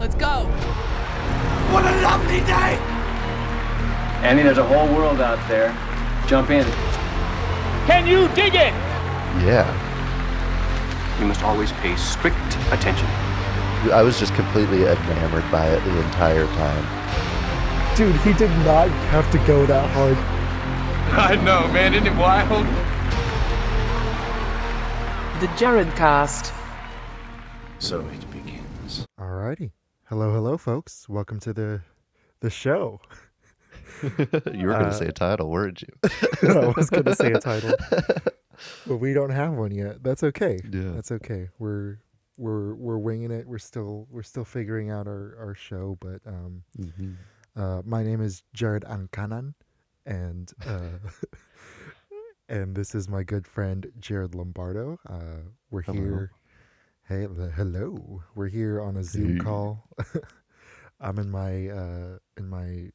Let's go. What a lovely day! Andy, there's a whole world out there. Jump in. Can you dig it? Yeah. You must always pay strict attention. I was just completely enamored by it the entire time. Dude, he did not have to go that hard. I know, man, isn't it wild? TheJaredcast. So it begins. Alrighty. Hello, folks. Welcome to the show. You were going to say a title, weren't you? I was going to say a title, but we don't have one yet. That's okay. Yeah. That's okay. We're winging it. We're still figuring out our show. But my name is Jared Ankanan, and and this is my good friend Jared Lombardo. We're here. Hey, hello. We're here on a Zoom call. I'm in my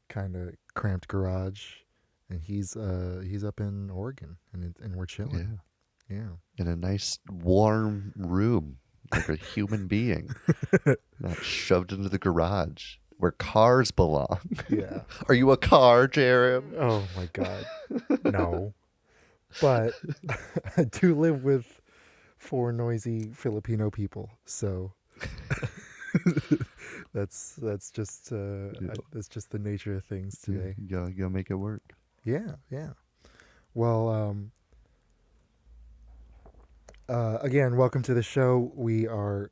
kind of cramped garage, and he's up in Oregon, and we're chilling. Yeah. In a nice warm room, like a human being, not shoved into the garage where cars belong. Yeah. Are you a car, Jared? Oh my God, no. But I do live with 4 noisy Filipino people, so that's just that's just the nature of things today. You gotta make it work. Yeah. Well, again, welcome to the show. We are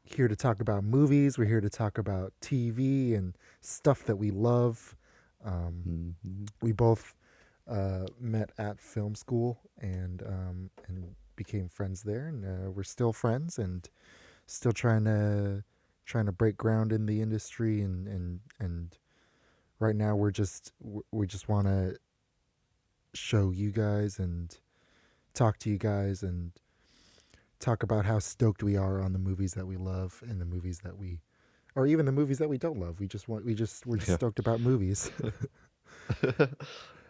here to talk about movies. We're here to talk about TV and stuff that we love. We both met at film school and became friends there, and we're still friends and still trying to break ground in the industry, and right now we just want to show you guys and talk to you guys and talk about how stoked we are on the movies that we love and the movies that we, or even the movies that we don't love. We're just stoked about movies.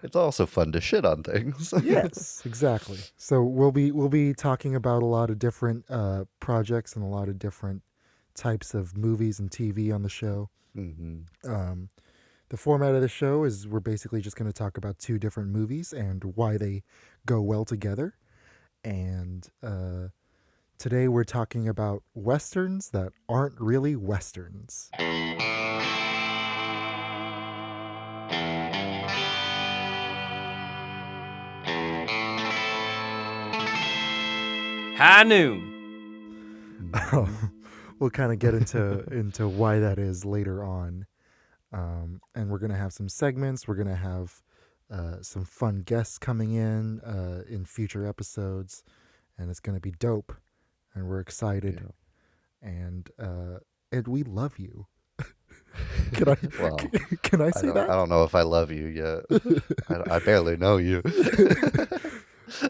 It's also fun to shit on things. Yes, exactly. So we'll be talking about a lot of different projects and a lot of different types of movies and TV on the show. The format of the show is we're basically just going to talk about 2 different movies and why they go well together. And today we're talking about Westerns that aren't really Westerns. High noon. We'll kind of get into why that is later on. And we're going to have some segments. We're going to have some fun guests coming in future episodes. And it's going to be dope. And we're excited. Yeah. And we love you. Can I, well, can I say that? I don't know if I love you yet. I barely know you.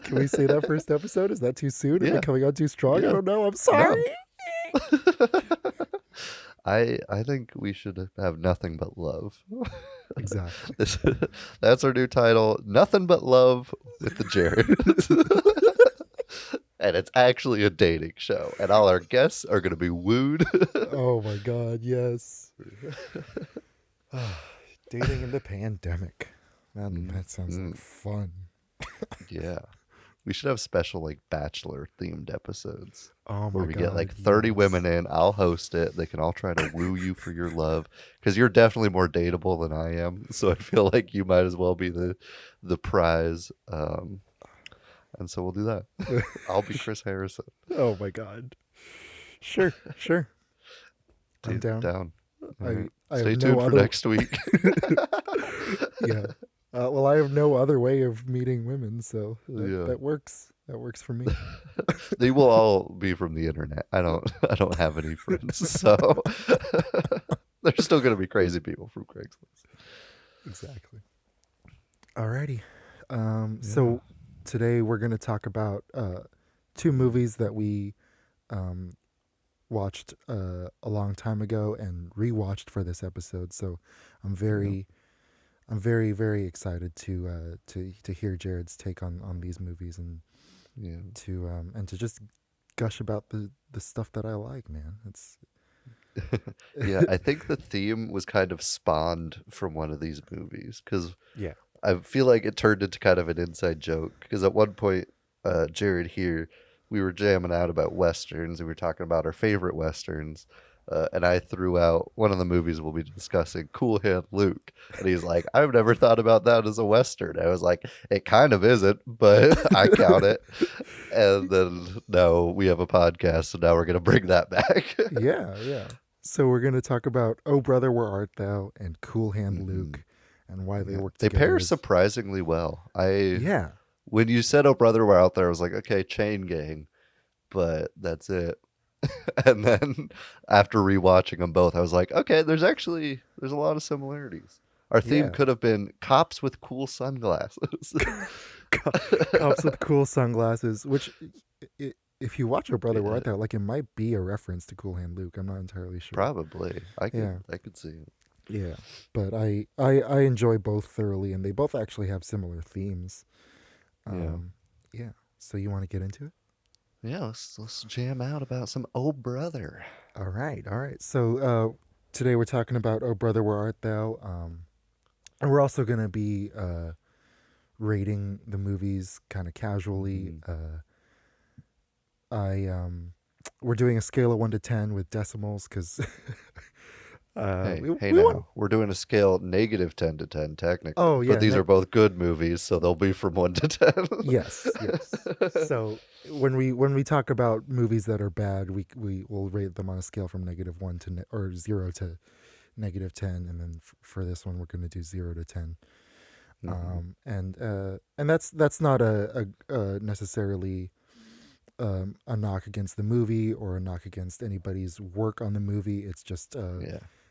Can we say that first episode? Is that too soon? Yeah. Am I coming on too strong? Yeah. I don't know. I'm sorry. No. I think we should have nothing but love. Exactly. That's our new title, Nothing But Love with the Jared. And it's actually a dating show, and all our guests are going to be wooed. Oh my God, yes. Dating in the pandemic. That sounds like fun. Yeah. We should have special like bachelor themed episodes. Oh my where we God, get like 30 women in. I'll host it. They can all try to woo you for your love, because you're definitely more dateable than I am. So I feel like you might as well be the prize. And so we'll do that. I'll be Chris Harrison. Oh my God. Sure. I'm down. Right. I Stay have tuned for next week. Yeah. Well, I have no other way of meeting women, so that works. That works for me. They will all be from the internet. I don't have any friends, so there's still going to be crazy people from Craigslist. Exactly. Alrighty. So today we're going to talk about 2 movies that we watched a long time ago and rewatched for this episode. So I'm very very excited to hear Jared's take on these movies and to just gush about the stuff that I like, man. Yeah, I think the theme was kind of spawned from one of these movies because Yeah. I feel like it turned into kind of an inside joke. Because at one point, Jared here, we were jamming out about westerns. And we were talking about our favorite westerns. And I threw out one of the movies we'll be discussing, Cool Hand Luke. And he's like, I've never thought about that as a western. I was like, it kind of isn't, but I count it. And then no, we have a podcast, so now we're gonna bring that back. Yeah. So we're going to talk about Oh Brother, Where Art Thou and Cool Hand Luke and why they work They together. pair surprisingly well. Yeah. When you said Oh Brother, We're Out There, I was like, okay, Chain Gang, but that's it. And then after rewatching them both, I was like, okay, there's a lot of similarities. Our theme Yeah. could have been cops with cool sunglasses. Cops with cool sunglasses, which if you watch Oh Brother, Where Art Thou, like it might be a reference to Cool Hand Luke. I'm not entirely sure. Probably. I could see it. Yeah, but I enjoy both thoroughly, and they both actually have similar themes. Yeah. So you want to get into it? Yeah, let's jam out about some Oh Brother. All right. So today we're talking about Oh Brother, Where Art Thou? And we're also going to be rating the movies kind of casually. We're doing a scale of 1 to 10 with decimals because we're doing a scale -10 to 10 technically. Oh, yeah, but these are both good movies, so they'll be from 1 to 10. Yes. So when we talk about movies that are bad, we will rate them on a scale from -1 to or 0 to -10, and then for this one we're going to do 0 to 10. And that's not a necessarily a knock against the movie or a knock against anybody's work on the movie. It's just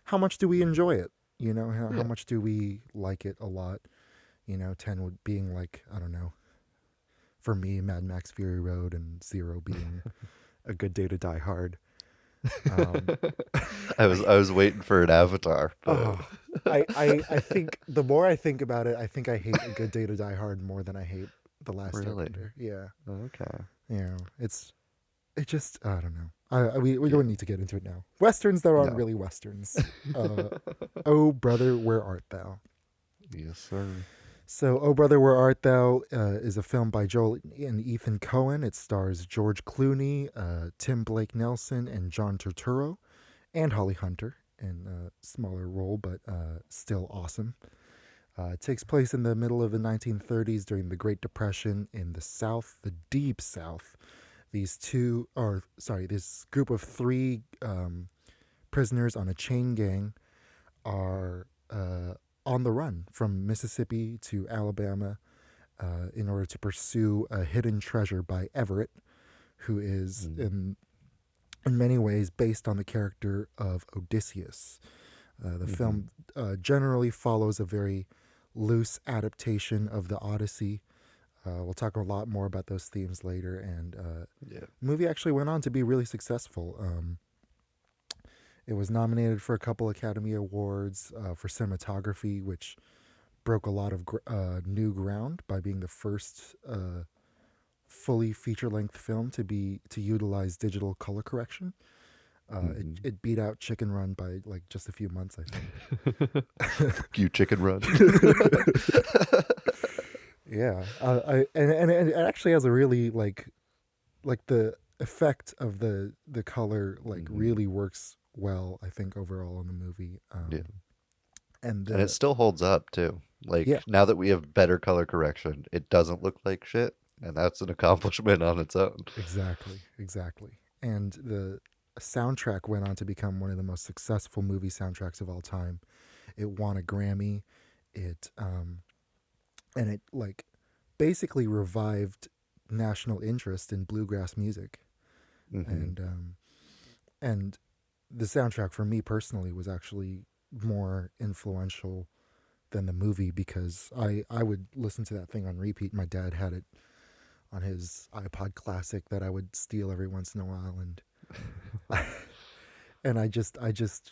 how much do we enjoy it? You know, how much do we like it a lot? You know, 10 would being like, I don't know, for me, Mad Max Fury Road, and 0 being A Good Day to Die Hard. I was waiting for an Avatar. But... I think the more I think about it, I think I hate A Good Day to Die Hard more than I hate The Last Airbender. Yeah. Okay. Yeah. It just, I don't know. We don't need to get into it now. Westerns that aren't really westerns. Oh Brother, Where Art Thou? Yes, sir. So, Oh Brother, Where Art Thou is a film by Joel and Ethan Coen. It stars George Clooney, Tim Blake Nelson, and John Turturro, and Holly Hunter in a smaller role, but still awesome. It takes place in the middle of the 1930s during the Great Depression in the South, the Deep South. This group of 3 prisoners on a chain gang are on the run from Mississippi to Alabama in order to pursue a hidden treasure by Everett, who is in many ways based on the character of Odysseus. The film generally follows a very loose adaptation of the Odyssey. We'll talk a lot more about those themes later, and the movie actually went on to be really successful. It was nominated for a couple Academy Awards for cinematography, which broke a lot of new ground by being the first fully feature-length film to utilize digital color correction. It beat out Chicken Run by like just a few months, I think. You Chicken Run. Yeah, and it actually has a really like the effect of the color really works well, I think, overall in the movie. And it still holds up too. Now that we have better color correction, it doesn't look like shit, and that's an accomplishment on its own. Exactly. And the soundtrack went on to become one of the most successful movie soundtracks of all time. It won a Grammy. It basically revived national interest in bluegrass music. And the soundtrack for me personally was actually more influential than the movie, because I would listen to that thing on repeat. My dad had it on his iPod Classic that I would steal every once in a while, and I just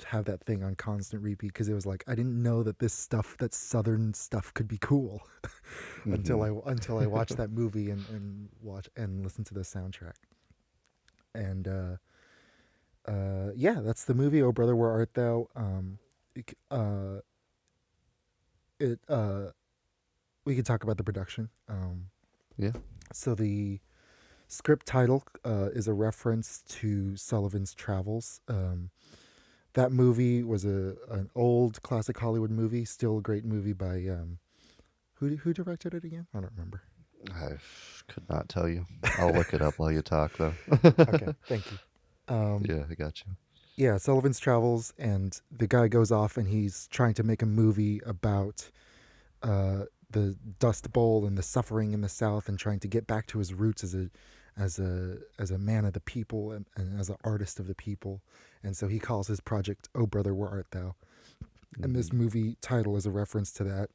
have that thing on constant repeat, because it was like I didn't know that that Southern stuff could be cool until I watched that movie and listen to the soundtrack. And Yeah, that's the movie. Oh brother, where art thou? It we could talk about the production. Yeah. So the script title is a reference to Sullivan's Travels. That movie was an old classic Hollywood movie, still a great movie by who directed it again? I don't remember. I could not tell you. I'll look it up while you talk, though. Okay, thank you. Yeah, I got you. Yeah, Sullivan's Travels, and the guy goes off and he's trying to make a movie about the Dust Bowl and the suffering in the South, and trying to get back to his roots as a man of the people, and as an artist of the people. And so he calls his project "Oh Brother, Where Art Thou?" And this movie title is a reference to that.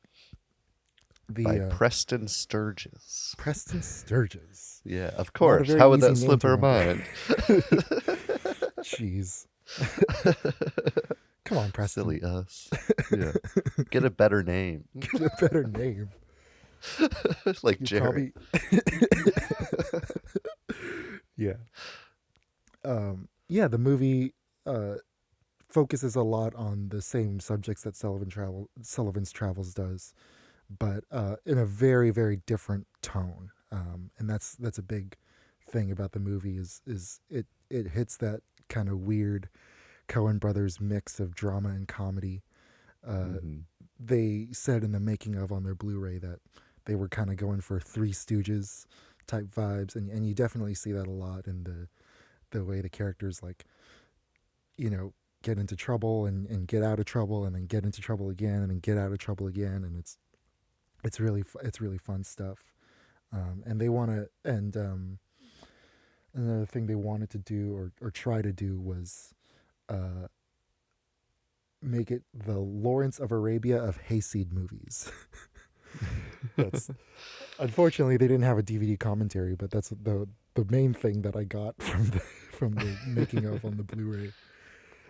By Preston Sturges. Preston Sturges. Yeah, of Not a course. very How would that easy name slip to our remember. mind? Jeez. Come on, Preston. Silly us. Yeah. Get a better name. Get a better name. Like You Jared. Yeah. Yeah, the movie focuses a lot on the same subjects that Sullivan's Travels does, but in a very, very different tone. And that's a big thing about the movie is it hits that kind of weird Coen Brothers mix of drama and comedy. They said in the making of on their Blu-ray that they were kind of going for Three Stooges type vibes, and you definitely see that a lot in the way the characters, like, you know, get into trouble and get out of trouble, and then get into trouble again, and then get out of trouble again, and it's really fun stuff. And they want to, and another thing they wanted to do or try to do was make it the Lawrence of Arabia of hayseed movies. That's unfortunately they didn't have a DVD commentary, but that's the main thing that I got from the making of on the Blu-ray.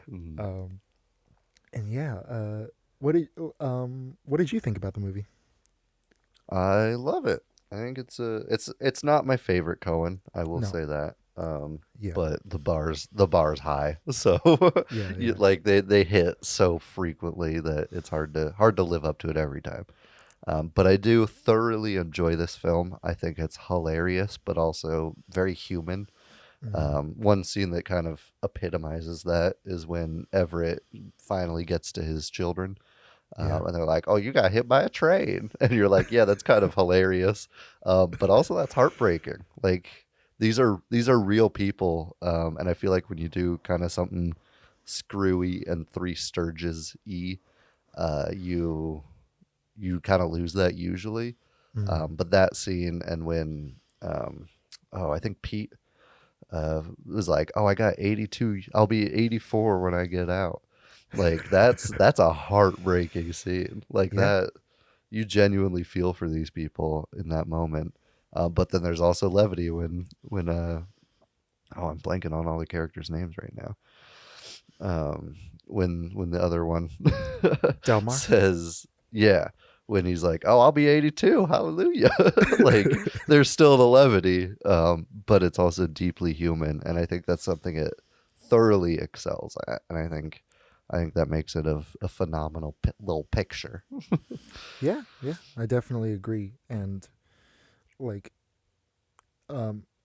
And yeah, what did you think about the movie? I love it. I think it's not my favorite Coen. I will say that. Yeah. But the bar's high, so Yeah. like they hit so frequently that it's hard to live up to it every time. But I do thoroughly enjoy this film. I think it's hilarious, but also very human. One scene that kind of epitomizes that is when Everett finally gets to his children. And they're like, "Oh, you got hit by a train," and you're like, "Yeah, that's kind of hilarious, but also that's heartbreaking." Like these are real people, and I feel like when you do kind of something screwy and Three Sturges-y, you kind of lose that usually. But that scene, and when I think Pete was like, "Oh, I got 82. I'll be 84 when I get out." Like that's a heartbreaking scene. Like that, you genuinely feel for these people in that moment. But then there's also levity when I'm blanking on all the characters' names right now. When the other one Delmar says, when he's like, "Oh, I'll be 82, hallelujah!" Like there's still the levity, but it's also deeply human, and I think that's something it thoroughly excels at, and I think that makes it a phenomenal little picture. Yeah, I definitely agree. And like,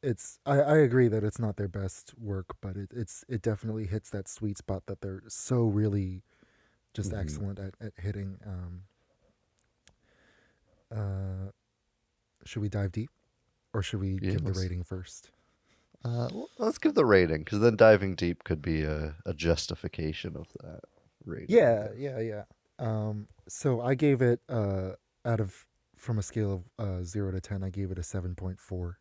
it's I agree that it's not their best work, but it definitely hits that sweet spot that they're so really just excellent at hitting. Should we dive deep, or should we give the rating first? Let's give the rating, because then diving deep could be a justification of that rating. Yeah. So I gave it from a scale of 0 to 10, I gave it a 7.4.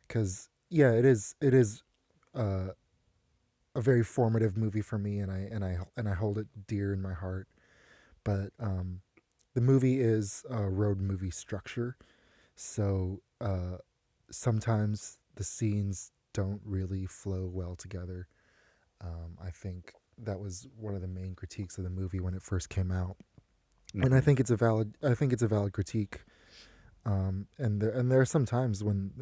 Because it is a very formative movie for me, and I hold it dear in my heart. But the movie is a road movie structure, so sometimes the scenes don't really flow well together. I think that was one of the main critiques of the movie when it first came out, and I think it's a valid critique. And there are some times when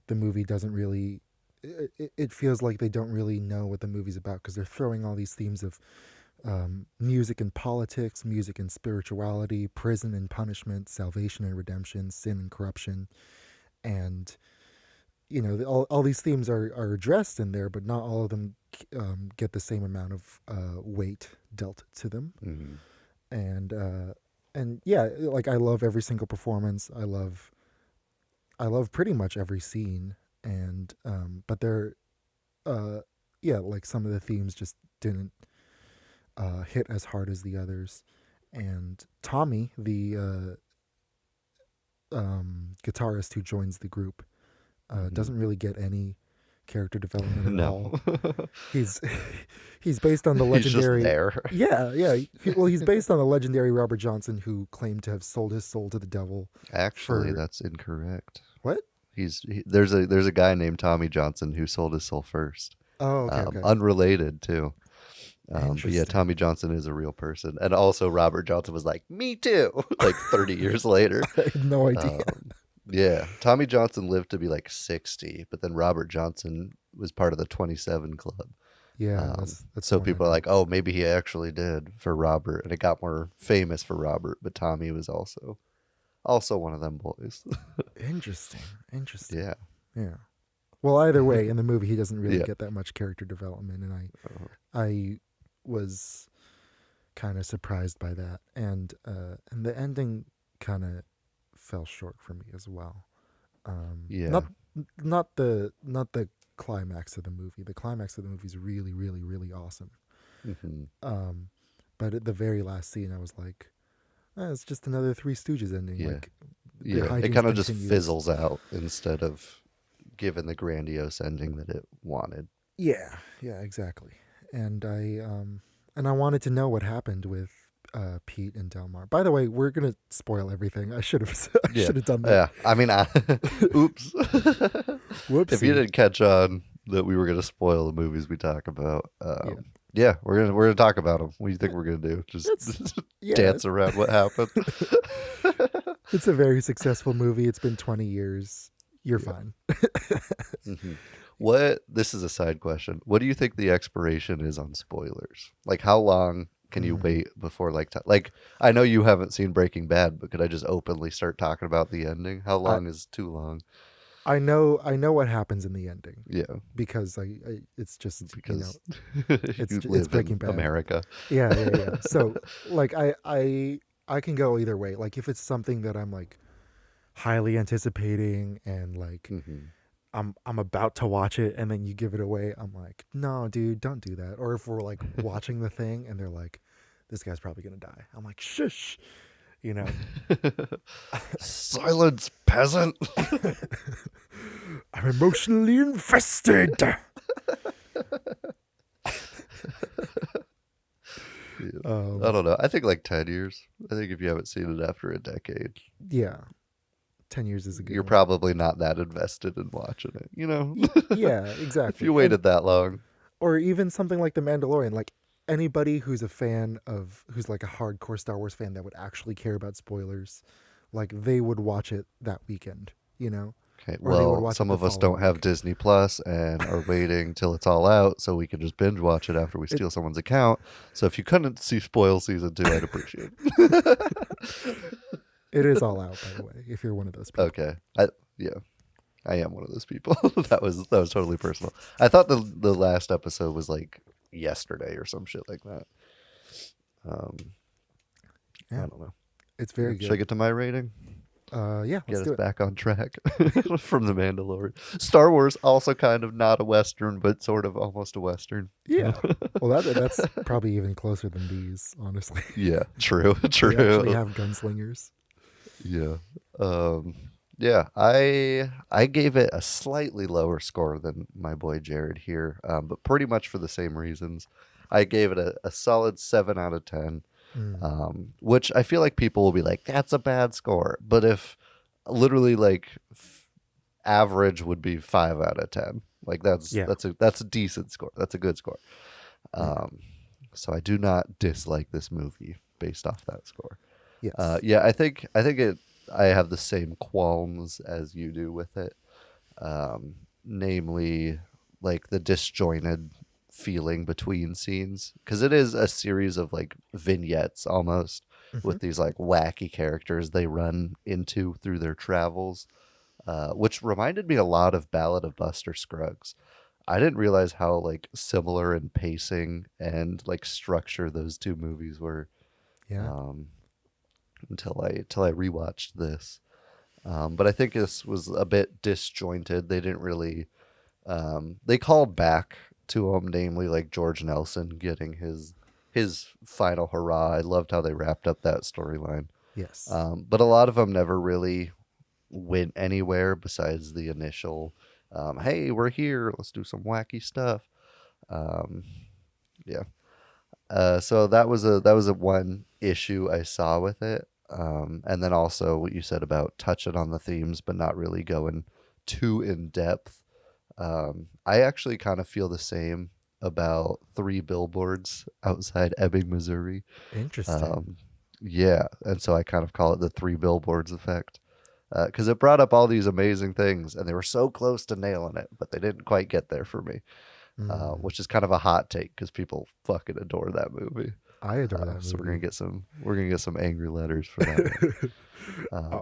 the movie doesn't really it feels like they don't really know what the movie's about because they're throwing all these themes of music and politics, music and spirituality, prison and punishment, salvation and redemption, sin and corruption, and all these themes are addressed in there, but not all of them get the same amount of weight dealt to them. And yeah, like I love every single performance. I love pretty much every scene, and but they're like some of the themes just didn't hit as hard as the others. And Tommy, the guitarist who joins the group, doesn't really get any character development at all. He's based on the legendary. He's just there. Yeah. He's based on the legendary Robert Johnson, who claimed to have sold his soul to the devil. Actually, that's incorrect. What? There's a guy named Tommy Johnson who sold his soul first. Oh, okay. Unrelated too. But yeah, Interesting. Tommy Johnson is a real person, and also Robert Johnson was like, "Me too," like 30 years later. I had no idea. Yeah, Tommy Johnson lived to be like 60, but then Robert Johnson was part of the 27 Club. Yeah, that's so one people I are like, "Oh, maybe he actually did for Robert," and it got more famous for Robert. But Tommy was also one of them boys. Interesting. Yeah. Well, either way, in the movie, he doesn't really Yeah. get that much character development, and I was kind of surprised by that, and the ending kind of fell short for me as well. Yeah. Not the climax of the movie. The climax of the movie is really, really, really awesome. But at the very last scene, I was like, it's just another Three Stooges ending. Yeah. Like, the Yeah, it hijinks kind of just continues. fizzles out instead of giving the grandiose ending that it wanted. Yeah, exactly. And I wanted to know what happened with Pete and Delmar. By the way, we're gonna spoil everything. I should have done that. Yeah, I mean, oops. Whoopsie. If you didn't catch on that we were gonna spoil the movies we talk about, yeah, we're gonna talk about them. What do you think we're gonna do? Just dance around what happened? It's a very successful movie. It's been 20 years. You're fine. This is a side question. What do you think the expiration is on spoilers? Like, how long can you wait before, like I know you haven't seen Breaking Bad, but could I just openly start talking about the ending? How long is too long? I know what happens in the ending. Yeah, because it's just because it's you live Breaking in Bad. America. Yeah. So like I can go either way. Like if it's something that I'm like highly anticipating and like I'm about to watch it and then you give it away, I'm like, no, dude, don't do that. Or if we're like watching the thing and they're like, this guy's probably gonna die, I'm like, shush, Silence, peasant. I'm emotionally invested. I don't know. I think like 10 years. I think if you haven't seen it after a decade, Yeah, 10 years is a good you're one. probably not that invested in watching it. Yeah, exactly. If you waited that long. Or even something like The Mandalorian. Like anybody who's who's like a hardcore Star Wars fan that would actually care about spoilers, like they would watch it that weekend, Okay, Or they would well, watch some it the of us following don't have week. Disney Plus and are waiting till it's all out so we can just binge watch it after we steal someone's account. So if you couldn't see spoil season 2, I'd appreciate it. It is all out, by the way, if you're one of those people. Okay. I am one of those people. That was totally personal. I thought the last episode was like yesterday or some shit like that. I don't know. It's very good. Should I get to my rating? Yeah, Get let's us do it. back on track from The Mandalorian. Star Wars, also kind of not a Western, but sort of almost a Western. Yeah. Well, that's probably even closer than these, honestly. Yeah, true. They actually have gunslingers. Yeah. Yeah, I gave it a slightly lower score than my boy Jared here, but pretty much for the same reasons. I gave it a solid 7 out of 10. Which I feel like people will be like, that's a bad score. But if literally like average would be 5 out of 10, like that's a decent score. That's a good score. So I do not dislike this movie based off that score. Yes. I think I have the same qualms as you do with it. Namely, like the disjointed feeling between scenes, because it is a series of like vignettes almost with these like wacky characters they run into through their travels, which reminded me a lot of Ballad of Buster Scruggs. I didn't realize how like similar in pacing and like structure those two movies were, Yeah. until I rewatched this. But I think this was a bit disjointed. They didn't really they called back to him, namely like George Nelson getting his final hurrah. I loved how they wrapped up that storyline. Yes. But a lot of them never really went anywhere besides the initial, hey, we're here, let's do some wacky stuff. Yeah. So that was a one issue I saw with it. And then also what you said about touching on the themes but not really going too in depth. I actually kind of feel the same about Three Billboards Outside Ebbing, Missouri. Interesting. Yeah, and so I kind of call it the Three Billboards effect, because it brought up all these amazing things, and they were so close to nailing it, but they didn't quite get there for me, which is kind of a hot take because people fucking adore that movie. I adore that movie. So we're gonna get some angry letters for that.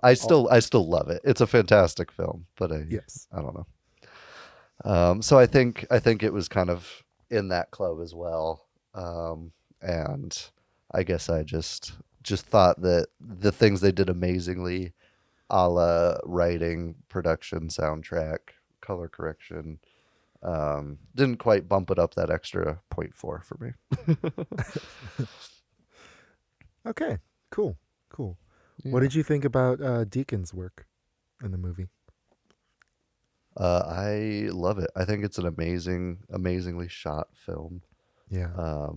I still love it. It's a fantastic film, but I don't know. So I think it was kind of in that club as well, and I guess I just thought that the things they did amazingly, a la writing, production, soundtrack, color correction, didn't quite bump it up that extra 0.4 for me. Okay, cool. Yeah. What did you think about Deacon's work in the movie? I love it. I think it's an amazingly shot film. Yeah.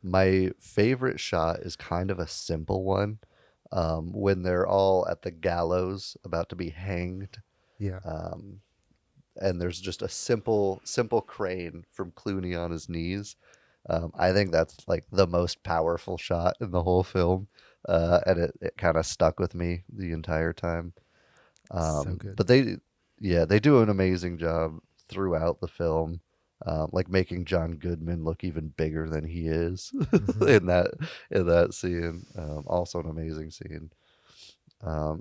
My favorite shot is kind of a simple one, when they're all at the gallows about to be hanged. Yeah. And there's just a simple crane from Clooney on his knees. I think that's like the most powerful shot in the whole film, and it kind of stuck with me the entire time. So good. But they do an amazing job throughout the film, like making John Goodman look even bigger than he is in that scene. Also an amazing scene.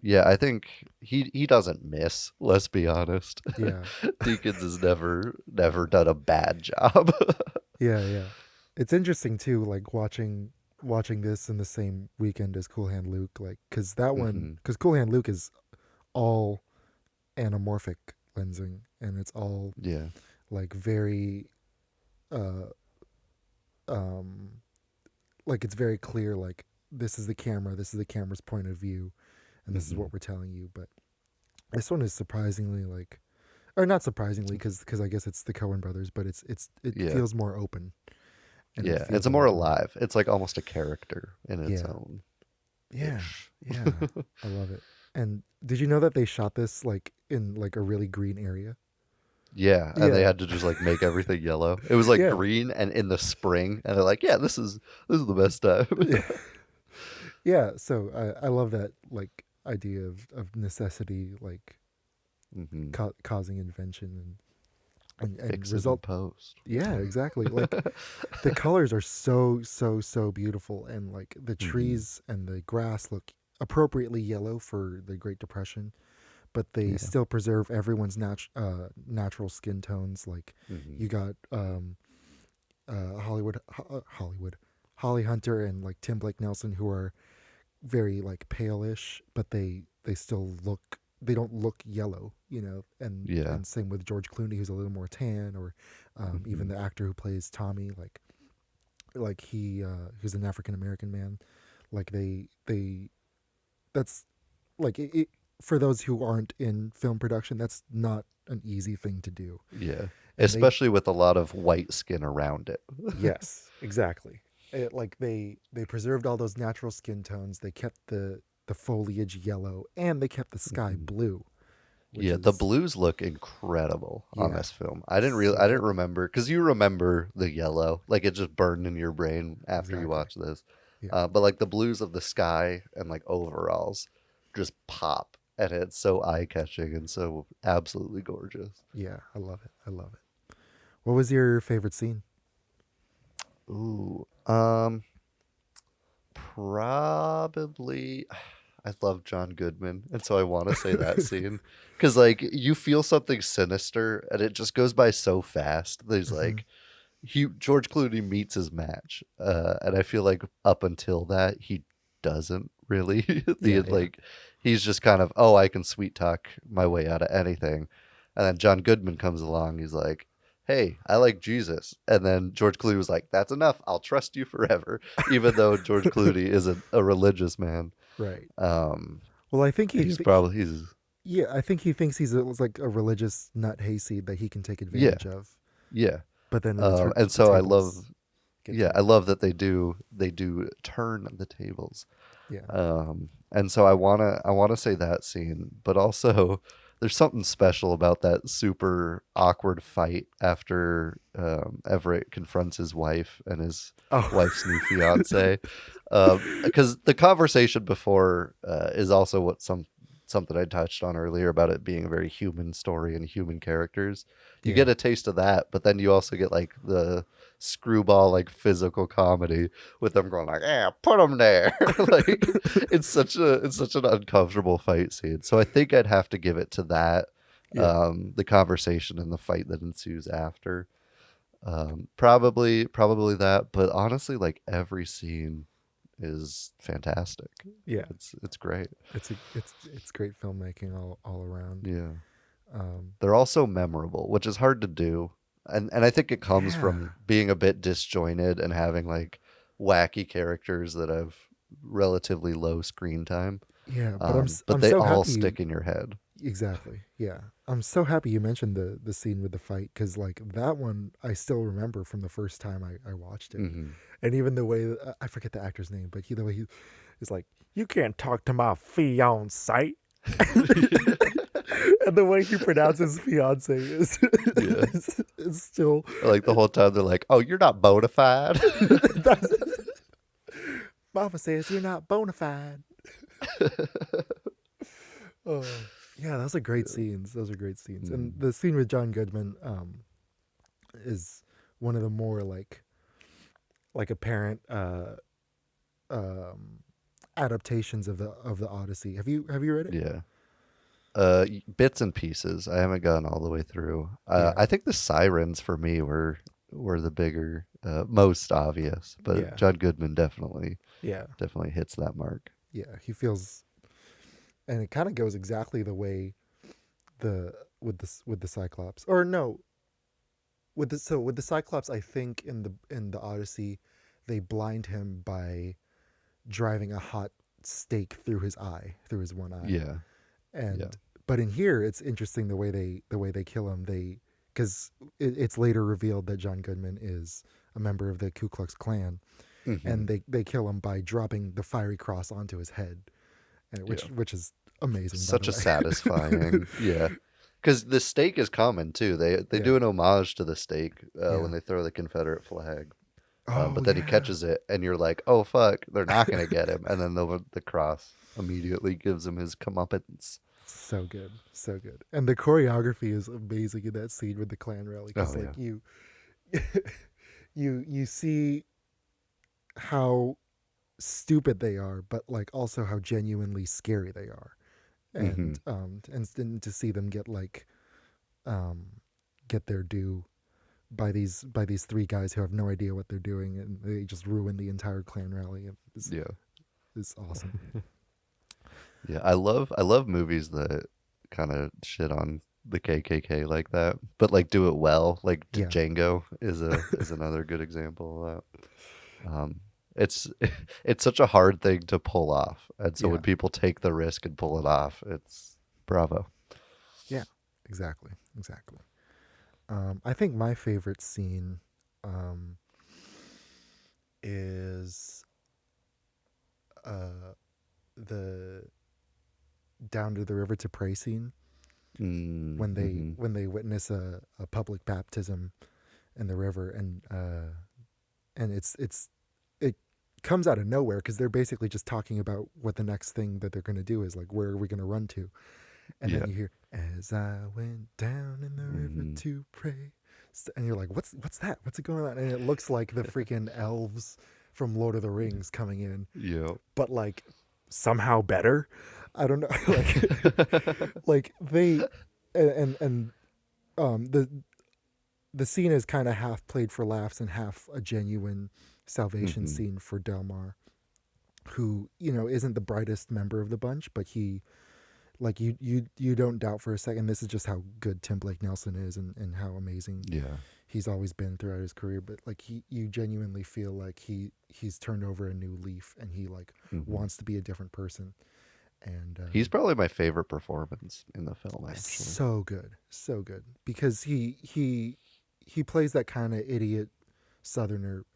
Yeah, I think he doesn't miss. Let's be honest. Yeah. Deakins has never done a bad job. Yeah. It's interesting too, like watching this in the same weekend as Cool Hand Luke, like because that one, because Cool Hand Luke is all anamorphic lensing, and it's all like very like it's very clear, like this is the camera's point of view, and this is what we're telling you. But this one is surprisingly like, or not surprisingly, because I guess it's the Coen brothers, but it feels more open. And it's more alive. It's like almost a character in its own. Yeah. I love it. And did you know that they shot this like in like a really green area? Yeah, and they had to just like make everything yellow. It was like green and in the spring, and they're like, "Yeah, this is the best time." Yeah, so I love that like idea of necessity, like causing invention and fix result post. Yeah, exactly. Like the colors are so beautiful, and like the trees and the grass look appropriately yellow for the Great Depression, but they still preserve everyone's natural skin tones. Like you got Holly Hunter and like Tim Blake Nelson, who are very like pale-ish, but they don't look yellow, you know. And same with George Clooney, who's a little more tan, or even the actor who plays Tommy, like he who's an African American man. Like they that's like it, for those who aren't in film production, that's not an easy thing to do. Yeah, especially with a lot of white skin around it. Yes, exactly. Like they preserved all those natural skin tones. They kept the foliage yellow, and they kept the sky blue. Yeah, the blues look incredible on this film. I didn't remember, because you remember the yellow, like it just burned in your brain after you watch this. But like the blues of the sky and like overalls just pop, and it's so eye-catching and so absolutely gorgeous. Yeah, I love it. What was your favorite scene? Ooh, probably. I love John Goodman, and so I want to say that scene because, like, you feel something sinister, and it just goes by so fast. There's like George Clooney meets his match, and I feel like up until that he doesn't really. Like he's just kind of, oh, I can sweet talk my way out of anything, and then John Goodman comes along. He's like, hey, I like Jesus. And then George Clooney was like, that's enough. I'll trust you forever. Even though George Clooney isn't a religious man. Right. Um, Well, I think he's yeah, I think he thinks he's like a religious nut hayseed that he can take advantage of. Yeah. But then and so I love that they do turn the tables. Yeah. And so I wanna say that scene, but also there's something special about that super awkward fight after Everett confronts his wife and his wife's new fiance. Because the conversation before is also something I touched on earlier about it being a very human story and human characters. You get a taste of that, but then you also get like the screwball like physical comedy with them going like, "Yeah, put them there." Like it's such an uncomfortable fight scene. So I think I'd have to give it to that. The conversation and the fight that ensues after. Probably that, but honestly, like every scene is fantastic. Yeah, it's great. It's great filmmaking all around. Yeah. They're all so memorable, which is hard to do. And I think it comes from being a bit disjointed and having like wacky characters that have relatively low screen time. Yeah, but they all stick in your head. Exactly. Yeah. I'm so happy you mentioned the scene with the fight because like that one I still remember from the first time I watched it. Mm-hmm. And even the way I forget the actor's name, but the way he is like, you can't talk to my fiance. And the way he pronounces fiance is still like the whole time they're like, oh, you're not bona fide. Mama says you're not bona fide. Oh yeah, those are great scenes. And the scene with John Goodman is one of the more like apparent adaptations of the Odyssey. Have you read it? Yeah. Bits and pieces. I haven't gone all the way through. I think the sirens for me were the bigger, most obvious, but John Goodman definitely hits that mark. Yeah, he feels, and it kind of goes exactly the way with the Cyclops, or no, with the Cyclops. I think in the Odyssey, they blind him by driving a hot stake through his one eye. Yeah. But in here it's interesting the way they kill him, because it's later revealed that John Goodman is a member of the Ku Klux Klan, and they kill him by dropping the fiery cross onto his head, and which is amazing. Such a satisfying because the stake is common too. They do an homage to the stake when they throw the Confederate flag. But then he catches it, and you're like, "Oh fuck, they're not gonna get him." And then the cross immediately gives him his comeuppance. So good. And the choreography is amazing in that scene with the Klan rally. Because you see how stupid they are, but like also how genuinely scary they are, and and to see them get their due by these three guys who have no idea what they're doing, and they just ruin the entire Klan rally. It's awesome. Yeah, I love movies that kind of shit on the KKK like that, but like do it well. Like Django is another good example of that. It's such a hard thing to pull off, and so when people take the risk and pull it off, it's bravo. Yeah, exactly. I think my favorite scene is the down to the river to pray scene, when they witness a public baptism in the river, and it comes out of nowhere because they're basically just talking about what the next thing that they're going to do is, like, where are we going to run to, and then you hear, as I went down in the river to pray, And you're like, what's that? What's it going on? And it looks like the freaking elves from Lord of the Rings coming in, Yeah. but like somehow better. I don't know. Like they and the scene is kind of half played for laughs and half a genuine salvation scene for Delmar, who, you know, isn't the brightest member of the bunch, but he, like, you don't doubt for a second this is just how good Tim Blake Nelson is and how amazing he's always been throughout his career. But like you genuinely feel like he's turned over a new leaf and he like wants to be a different person. And he's probably my favorite performance in the film, actually. So good because he plays that kind of idiot Southerner,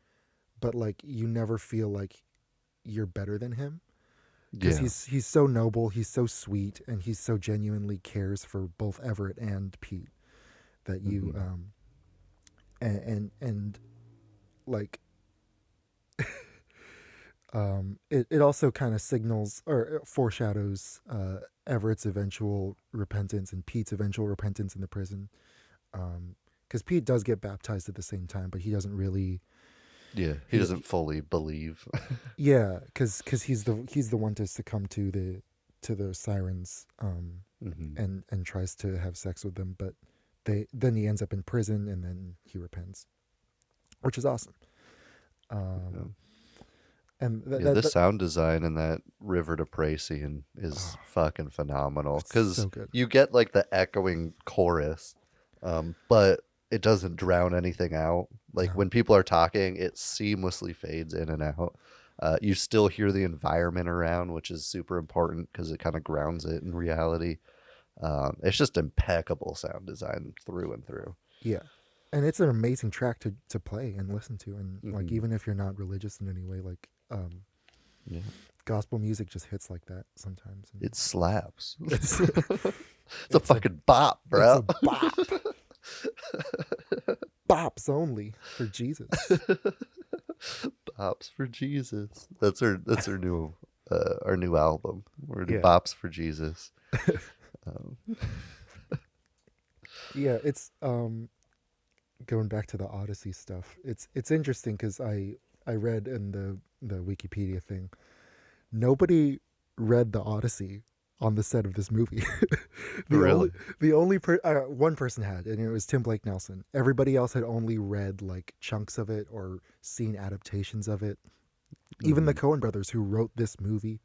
but like you never feel like you're better than him because he's so noble, he's so sweet, and he's so genuinely cares for both Everett and Pete that you and like it also kind of signals or foreshadows Everett's eventual repentance and Pete's eventual repentance in the prison, because Pete does get baptized at the same time, but he doesn't really. Yeah, he doesn't fully believe. Yeah, because he's the one to succumb to the sirens, and tries to have sex with them, but then he ends up in prison and then he repents, which is awesome. And the sound design in that River to Prey scene is fucking phenomenal because so good. You get like the echoing chorus, but it doesn't drown anything out. Like when people are talking, it seamlessly fades in and out. You still hear the environment around, which is super important because it kind of grounds it in reality. It's just impeccable sound design through and through. Yeah. And it's an amazing track to play and listen to. And like, even if you're not religious in any way, like, gospel music just hits like that sometimes. And it slaps. It's a fucking bop, bro. It's a bop. Bops only for Jesus. Bops for Jesus. That's our new album. We're doing Yeah. Bops for Jesus. Yeah, it's going back to the Odyssey stuff. It's interesting because I read in the Wikipedia thing, nobody read the Odyssey on the set of this movie. Really? One person had, and it was Tim Blake Nelson. Everybody else had only read like chunks of it or seen adaptations of it. Even the Coen brothers who wrote this movie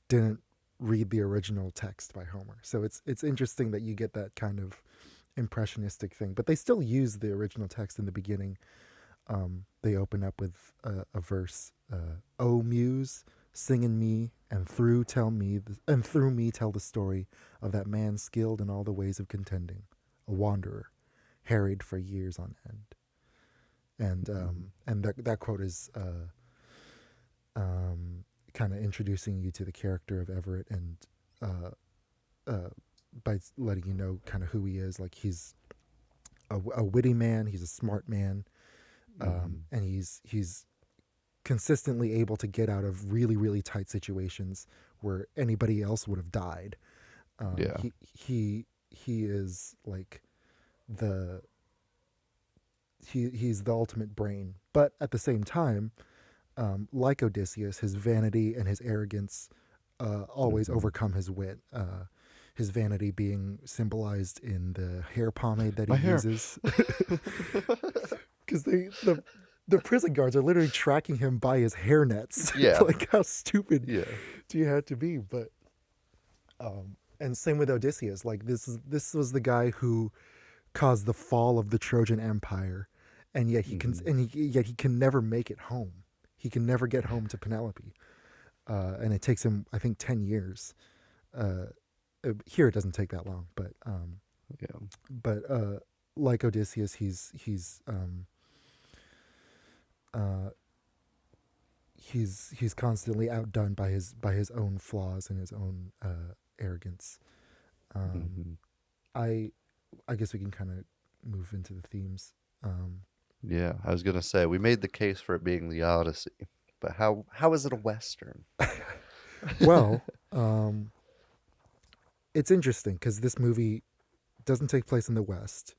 didn't read the original text by Homer. So it's interesting that you get that kind of impressionistic thing, but they still use the original text in the beginning. They open up with a verse, "O Muse, sing in me, and through me tell the story of that man skilled in all the ways of contending, a wanderer, harried for years on end." And that quote is kind of introducing you to the character of Everett and by letting you know kind of who he is. Like he's a witty man, he's a smart man, and he's consistently able to get out of really, really tight situations where anybody else would have died. He is like he's the ultimate brain, but at the same time, like Odysseus, his vanity and his arrogance always overcome his wit. His vanity being symbolized in the hair pomade that he uses. Because the prison guards are literally tracking him by his hair nets. Yeah. Like, how stupid do you have to be? But and same with Odysseus. Like this was the guy who caused the fall of the Trojan Empire, and yet he can never make it home. He can never get home to Penelope, and it takes him, I think, 10 years. Here it doesn't take that long, but like Odysseus, he's constantly outdone by his own flaws and his own arrogance. I guess we can kind of move into the themes. Yeah, I was gonna say we made the case for it being the Odyssey, but how is it a Western? Well, it's interesting because this movie doesn't take place in the West.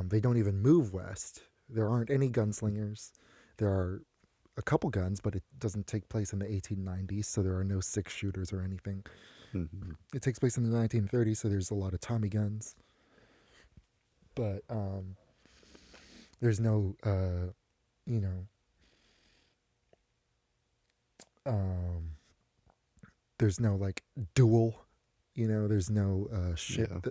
They don't even move west. There aren't any gunslingers. There are a couple guns, but it doesn't take place in the 1890s, so there are no six shooters or anything. Mm-hmm. It takes place in the 1930s, so there's a lot of Tommy guns. But there's no, there's no like duel. There's no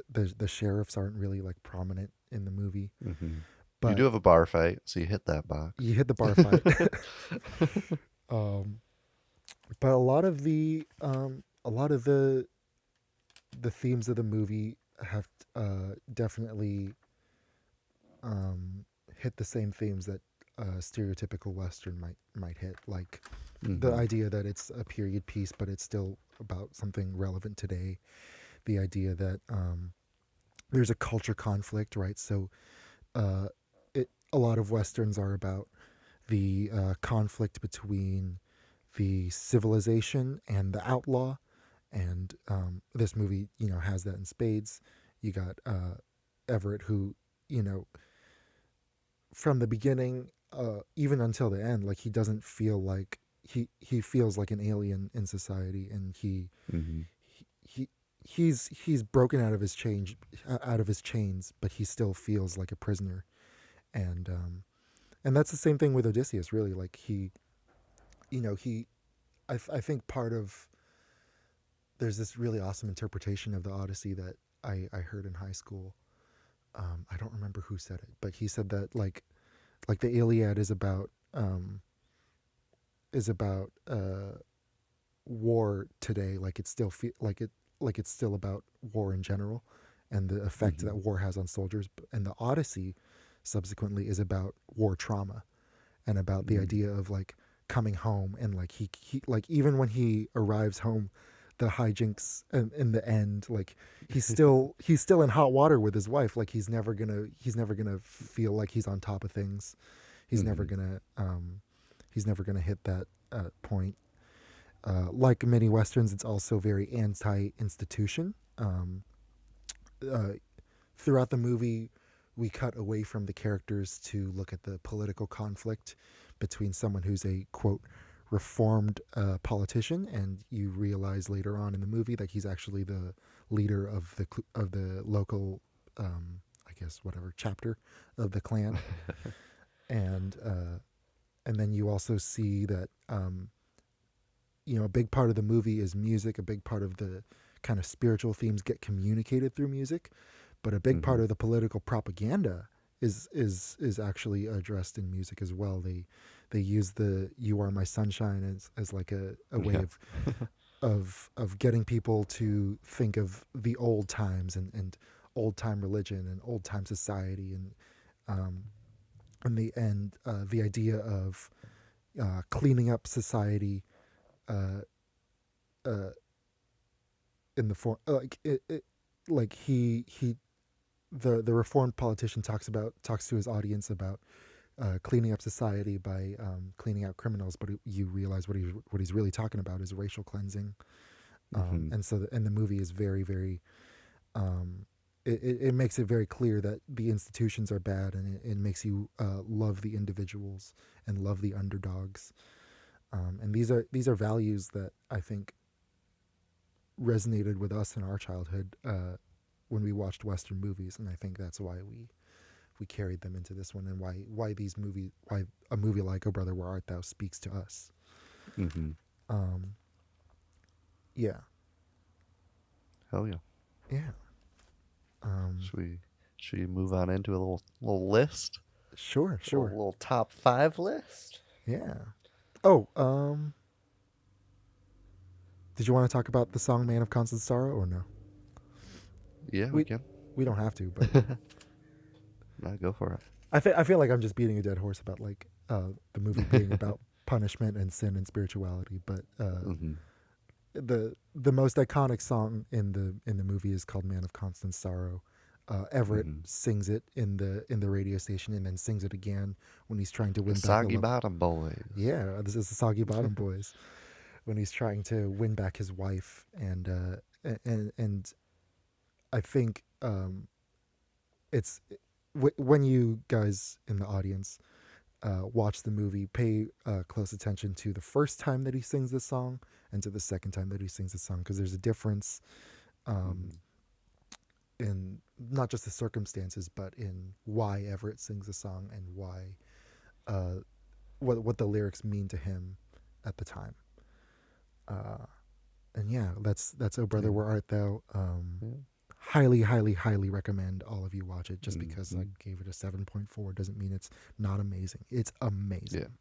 the sheriffs aren't really like prominent in the movie. Mm-hmm. But you do have a bar fight, so you hit that box. You hit the bar fight. But a lot of the themes of the movie have definitely hit the same themes that stereotypical Western might hit, like the idea that it's a period piece, but it's still about something relevant today. The idea that there's a culture conflict, right? So a lot of Westerns are about the conflict between the civilization and the outlaw, and this movie, has that in spades. You got Everett, who, from the beginning, even until the end, like he doesn't feel like he feels like an alien in society, and he's broken out of his chains, but he still feels like a prisoner, and that's the same thing with Odysseus, really. Like I think part of, there's this really awesome interpretation of the Odyssey that I heard in high school. I don't remember who said it, but he said that like the Iliad is about war today. Like it's still it's still about war in general, and the effect that war has on soldiers. And the Odyssey subsequently is about war trauma, and about the idea of like coming home, and like he like even when he arrives home, the hijinks in the end, like he's still in hot water with his wife. Like he's never gonna feel like he's on top of things. He's never gonna hit that point. Like many Westerns, it's also very anti-institution. Throughout the movie, we cut away from the characters to look at the political conflict between someone who's a, quote, reformed politician, and you realize later on in the movie that he's actually the leader of the local, I guess, whatever chapter of the clan. And then you also see that a big part of the movie is music. A big part of the kind of spiritual themes get communicated through music, but a big part of the political propaganda is actually addressed in music as well. They use the "You Are My Sunshine" as like a way of getting people to think of the old times and old time religion and old time society, and in the end, the idea of cleaning up society in the form the reformed politician talks to his audience about cleaning up society by cleaning out criminals, but you realize what he's really talking about is racial cleansing. And so the movie is very, very it makes it very clear that the institutions are bad, and it makes you love the individuals and love the underdogs. And these are values that I think resonated with us in our childhood when we watched Western movies, and I think that's why we carried them into this one, and why a movie like "Oh Brother, Where Art Thou" speaks to us. Yeah. Hell yeah. Yeah. Should we move on into a little list? Sure. A little top 5 list. Yeah. Oh, did you want to talk about the song "Man of Constant Sorrow" or no? Yeah, we can. We don't have to, but No, go for it. I feel like I'm just beating a dead horse about like the movie being about punishment and sin and spirituality, but the most iconic song in the movie is called "Man of Constant Sorrow." Everett sings it in the radio station, and then sings it again when he's trying to win back the Soggy Bottom Boys. Yeah, this is the Soggy Bottom Boys, when he's trying to win back his wife, and I think it's when you guys in the audience watch the movie, pay close attention to the first time that he sings the song and to the second time that he sings the song, because there's a difference in not just the circumstances, but in why Everett sings the song and why what the lyrics mean to him at the time. And yeah, that's Oh Brother, Where Art Thou? Highly, highly, highly recommend all of you watch it. Just because I gave it a 7.4 doesn't mean it's not amazing. It's amazing.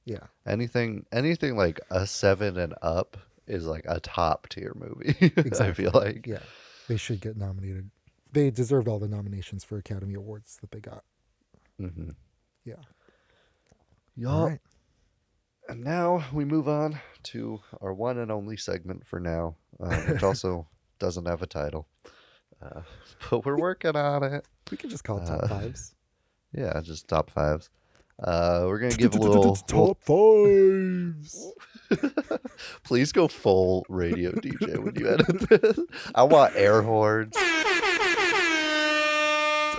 Yeah. Anything like a 7 and up is like a top tier movie. Exactly. I feel like. Yeah. They should get nominated. They deserved all the nominations for Academy Awards that they got. Mm-hmm. Yeah. All right. And now we move on to our one and only segment for now, which also doesn't have a title. But we're working on it. We can just call it Top Fives. Yeah, just Top Fives. We're going to give a little... Top Fives! Please go full radio DJ when you edit this. I want air horns.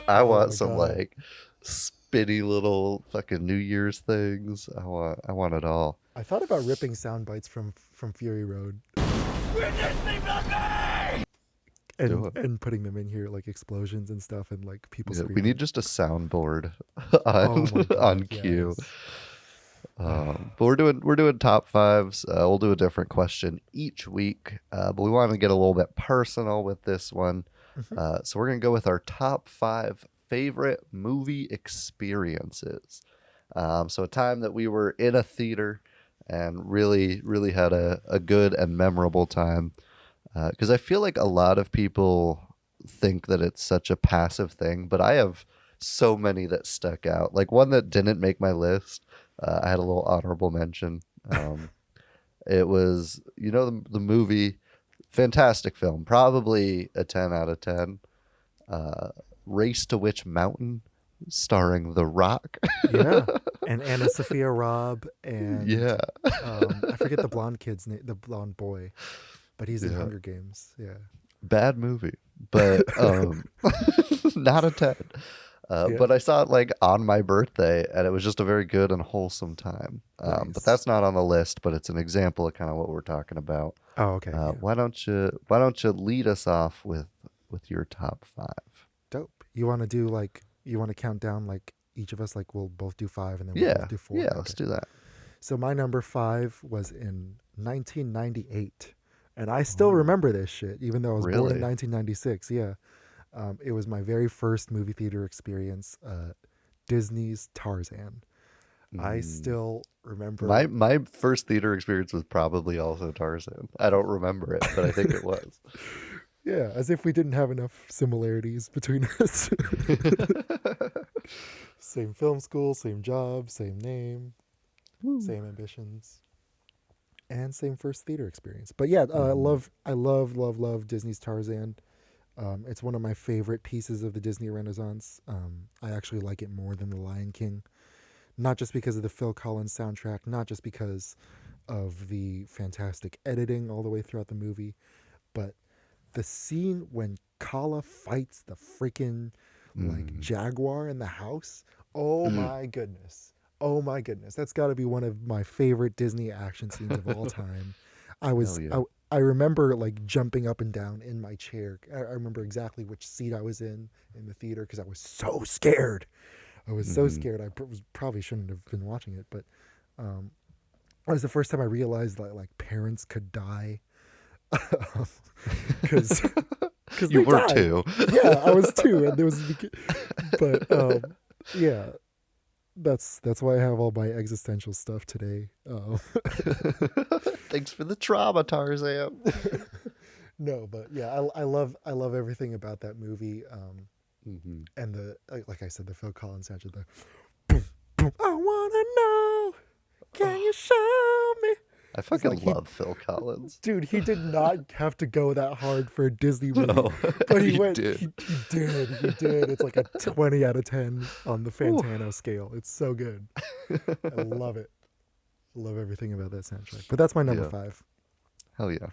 I want some like spinny little fucking New Year's things. I want it all. I thought about ripping sound bites from Fury Road. And putting them in here, like explosions and stuff, and like people screaming. We need just a soundboard on cue. Yes. But we're doing top fives. We'll do a different question each week, but we want to get a little bit personal with this one. So we're gonna go with our top 5 favorite movie experiences. So a time that we were in a theater and really, really had a good and memorable time. Because I feel like a lot of people think that it's such a passive thing, but I have so many that stuck out. Like one that didn't make my list. I had a little honorable mention. It was, the movie, fantastic film, probably a 10 out of 10. Race to Witch Mountain, starring The Rock. Yeah, and Anna Sophia Robb, and I forget the blonde kid's name, the blonde boy. But he's in Hunger Games. Yeah. Bad movie, but not a 10. But I saw it like on my birthday, and it was just a very good and wholesome time. Nice. But that's not on the list, but it's an example of kind of what we're talking about. Oh, okay. Why don't you lead us off with your top 5? Dope. You want to count down like each of us, like we'll both do 5 and then we'll both do 4? Yeah, okay. Let's do that. So my number 5 was in 1998. And I still remember this shit, even though I was born in 1996. Yeah. It was my very first movie theater experience, Disney's Tarzan. I still remember... My first theater experience was probably also Tarzan. I don't remember it, but I think it was. Yeah, as if we didn't have enough similarities between us. Same film school, same job, same name, same ambitions. And same first theater experience. But yeah, I love Disney's Tarzan. It's one of my favorite pieces of the Disney Renaissance. I actually like it more than The Lion King. Not just because of the Phil Collins soundtrack, not just because of the fantastic editing all the way throughout the movie, but the scene when Kala fights the freaking jaguar in the house. Oh my goodness. Oh my goodness, that's got to be one of my favorite Disney action scenes of all time. I remember like jumping up and down in my chair. I remember exactly which seat I was in the theater because I was so scared. I was so scared. I probably shouldn't have been watching it, but it was the first time I realized that like parents could die. Because you were died. 2. Yeah, I was 2, and there was, but yeah. That's why I have all my existential stuff today. Thanks for the trauma, Tarzan. No, but yeah, I love everything about that movie. And the like I said, the Phil Collins soundtrack, the boom, boom, I wanna know, can you show me? I fucking love Phil Collins. Dude, he did not have to go that hard for a Disney movie. No, but he did. He did. It's like a 20 out of 10 on the Fantano scale. It's so good. I love it. I love everything about that soundtrack. But that's my number 5. Hell yeah.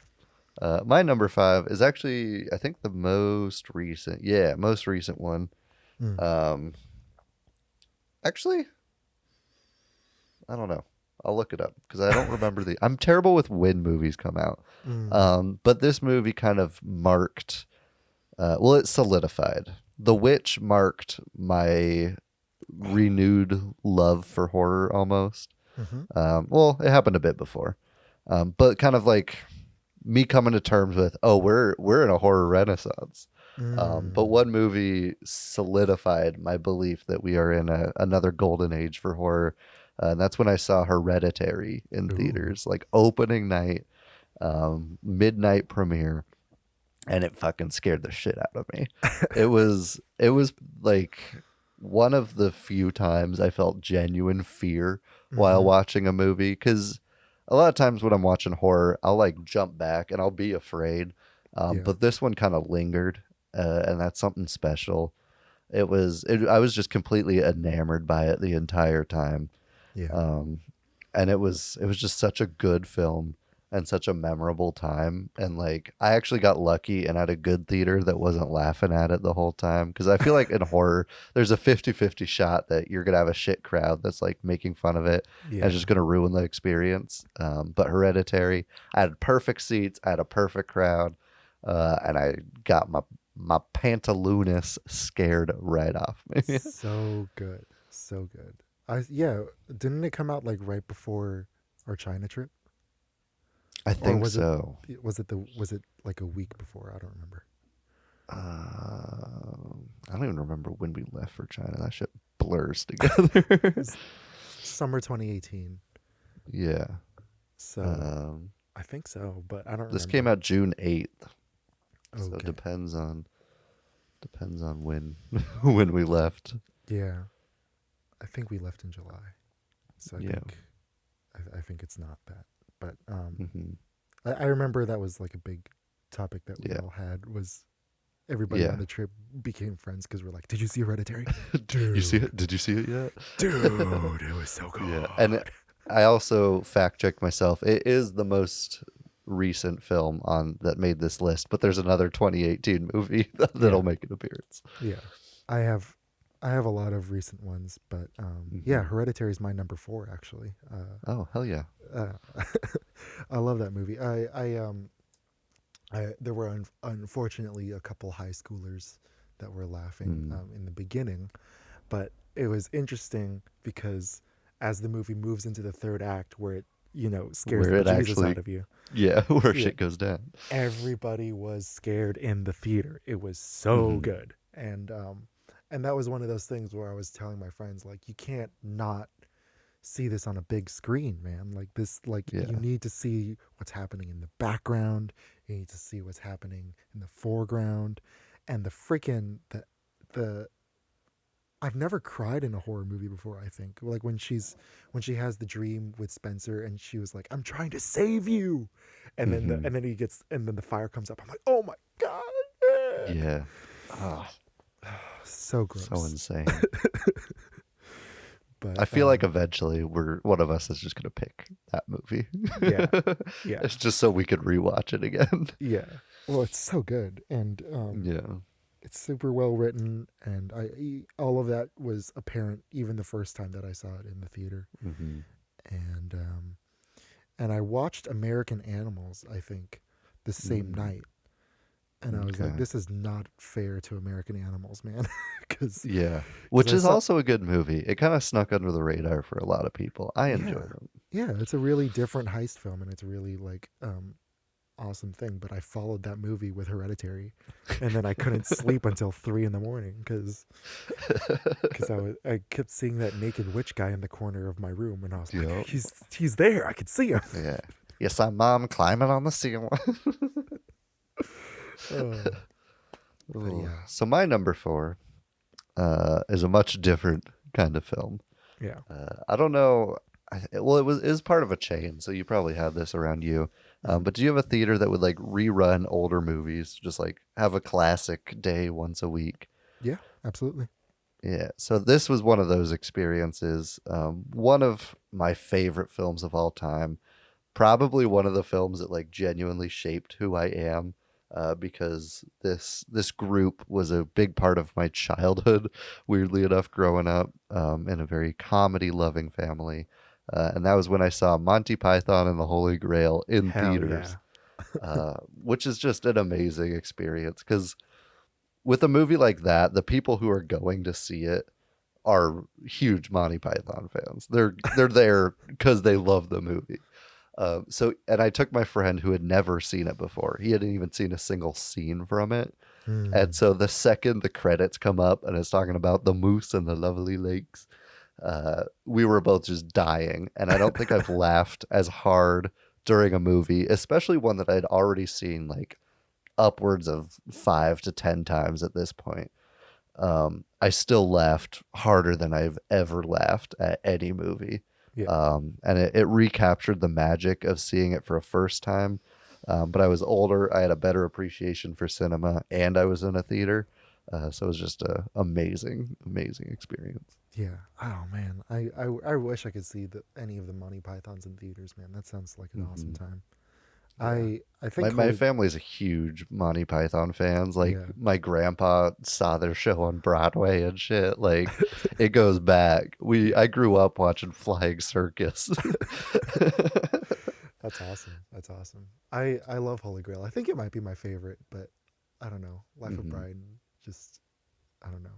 My number 5 is actually, I think, the most recent one. Actually, I don't know. I'll look it up because I don't remember I'm terrible with when movies come out. But this movie kind of marked. It solidified. The Witch marked my renewed love for horror almost. It happened a bit before, but kind of like me coming to terms with, we're in a horror renaissance. But one movie solidified my belief that we are in another golden age for horror. And that's when I saw Hereditary in theaters, like opening night, midnight premiere, and it fucking scared the shit out of me. It was like one of the few times I felt genuine fear while watching a movie, because a lot of times when I'm watching horror, I'll like jump back and I'll be afraid. But this one kind of lingered, and that's something special. I was just completely enamored by it the entire time. And it was just such a good film and such a memorable time. And like, I actually got lucky and had a good theater that wasn't laughing at it the whole time. Cause I feel like in horror, there's a 50-50 shot that you're going to have a shit crowd that's like making fun of it and it's just going to ruin the experience. But Hereditary, I had perfect seats. I had a perfect crowd. And I got my pantaloons scared right off me. So good. So good. Didn't it come out like right before our China trip? I think so. Was it like a week before? I don't remember. I don't even remember when we left for China. That shit blurs together. Summer 2018. Yeah. So I think so, but I don't remember. This came out June 8th. So Okay. it depends on when when we left. Yeah. I think we left in July. So I think it's not that. But I remember that was like a big topic that we all had, was everybody on the trip became friends because we're like, did you see Hereditary? Dude. You see it? Did you see it yet? Dude, it was so good. Yeah. And I also fact checked myself. It is the most recent film that made this list, but there's another 2018 movie that'll make an appearance. Yeah. I have a lot of recent ones, but Hereditary is my number 4 actually. Oh, hell yeah. I love that movie. There were unfortunately a couple high schoolers that were laughing in the beginning, but it was interesting because as the movie moves into the third act, where it scares the Jesus out of you. Yeah, where shit goes down. Everybody was scared in the theater. It was so good, and that was one of those things where I was telling my friends, like, you can't not see this on a big screen, man. Like this, you need to see what's happening in the background. You need to see what's happening in the foreground, and the freaking the. I've never cried in a horror movie before. I think like when she has the dream with Spencer, and she was like, "I'm trying to save you," and then the fire comes up. I'm like, "Oh my god!" Yeah. Oh. So gross. So insane. But I feel like eventually one of us is just gonna pick that movie. Yeah. It's just so we could rewatch it again. Yeah. Well, it's so good, and it's super well written, and all of that was apparent even the first time that I saw it in the theater. And I watched American Animals, I think, the same night. And I was like, this is not fair to American Animals, man. Which is also a good movie. It kind of snuck under the radar for a lot of people. I enjoyed it. Yeah, it's a really different heist film, and it's a really awesome thing. But I followed that movie with Hereditary, and then I couldn't sleep until 3 a.m. because I kept seeing that naked witch guy in the corner of my room, and I was like, he's there. I could see him. Yeah. Yes, I'm Mom climbing on the ceiling. So my number 4 is a much different kind of film. Yeah. I don't know. It is part of a chain, so you probably had this around you. But do you have a theater that would like rerun older movies, just like have a classic day once a week? Yeah, absolutely. Yeah. So this was one of those experiences. One of my favorite films of all time. Probably one of the films that like genuinely shaped who I am. because this group was a big part of my childhood, weirdly enough, growing up in a very comedy-loving family. And that was when I saw Monty Python and the Holy Grail in Hell theaters, yeah. which is just an amazing experience. Because with a movie like that, the people who are going to see it are huge Monty Python fans. They're there because they love the movie. And I took my friend who had never seen it before. He hadn't even seen a single scene from it. And so the second the credits come up and it's talking about the moose and the lovely lakes, we were both just dying. And I don't think I've laughed as hard during a movie, especially one that I'd already seen like upwards of 5 to 10 times at this point. I still laughed harder than I've ever laughed at any movie. Yeah. And it recaptured the magic of seeing it for a first time. But I was older. I had a better appreciation for cinema, and I was in a theater. So it was just an amazing, amazing experience. Yeah. Oh man, I wish I could see any of the Monty Pythons in theaters, man. That sounds like an awesome time. I think My family's a huge Monty Python fans. Like Yeah. my grandpa saw their show on Broadway and shit. Like it goes back. I grew up watching Flying Circus. That's awesome. That's awesome. I love Holy Grail. I think it might be my favorite, but I don't know. Life of Brian, just I don't know.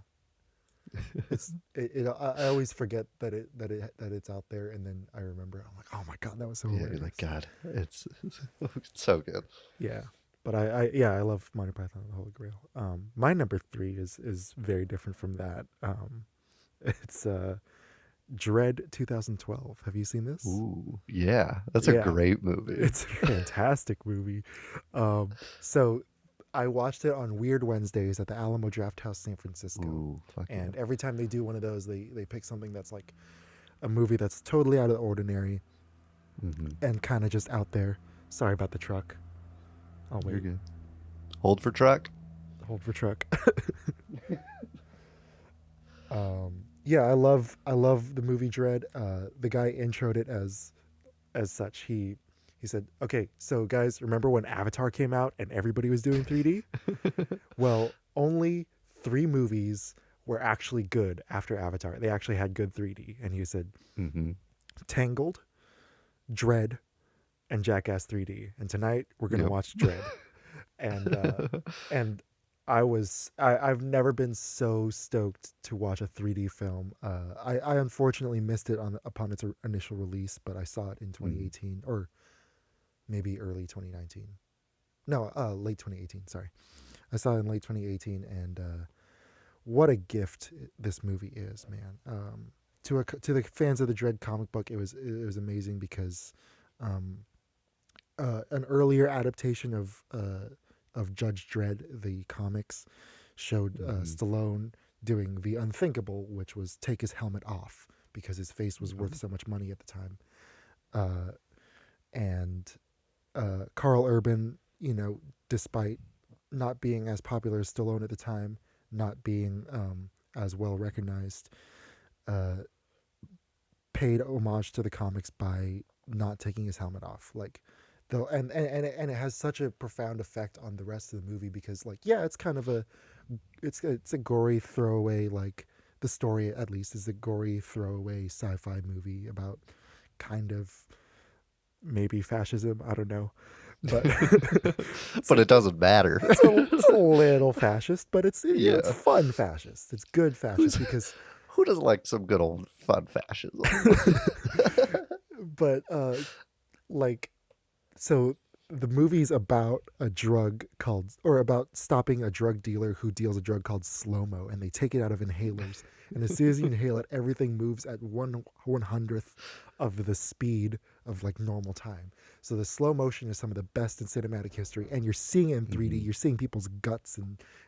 I always forget that it's out there, and then I remember. I'm like, oh my god, that was so Yeah, hilarious. you're like, God, it's so good. Yeah, but I love Monty Python and the Holy Grail. My number 3 is very different from that. It's Dread 2012. Have you seen this? Ooh, yeah, that's a Yeah. great movie. It's a fantastic movie. So I watched it on Weird Wednesdays at the Alamo Drafthouse, San Francisco. Ooh, fuck And yeah. every time they do one of those, they pick something that's like a movie that's totally out of the ordinary and kind of just out there. Sorry about the truck. Oh You're wait, good. Hold for truck. hold for truck. Yeah, I love the movie Dread. The guy introed it as such. He said, "Okay, so guys, remember when Avatar came out and everybody was doing 3D? Well, only 3 movies were actually good after Avatar. They actually had good 3D." And he said, Tangled, Dread, and Jackass 3D. And tonight we're gonna watch Dread. And I've never been so stoked to watch a 3D film. I unfortunately missed it upon its initial release, but I saw it in 2018 or maybe early 2019. No, late 2018. Sorry, I saw it in late 2018, and what a gift this movie is, man. To the fans of the Dread comic book, it was amazing because an earlier adaptation of Judge Dredd, the comics, showed Stallone doing the unthinkable, which was take his helmet off because his face was worth so much money at the time. And Carl Urban, despite not being as popular as Stallone at the time, not being as well recognized, paid homage to the comics by not taking his helmet off. Like, though, and it has such a profound effect on the rest of the movie because, like, yeah, it's kind of it's a gory throwaway, like the story at least is a gory throwaway sci-fi movie about kind of maybe fascism. I don't know, but But it doesn't matter. it's a little fascist, but it's it's fun fascist. It's good fascist because. Who doesn't like some good old fun fascism? But like, so the movie's about a drug about stopping a drug dealer who deals a drug called slow-mo, and they take it out of inhalers, and as soon as you inhale it, everything moves at 1/100th of the speed of like normal time. So the slow motion is some of the best in cinematic history, and you're seeing it in 3D. You're seeing people's guts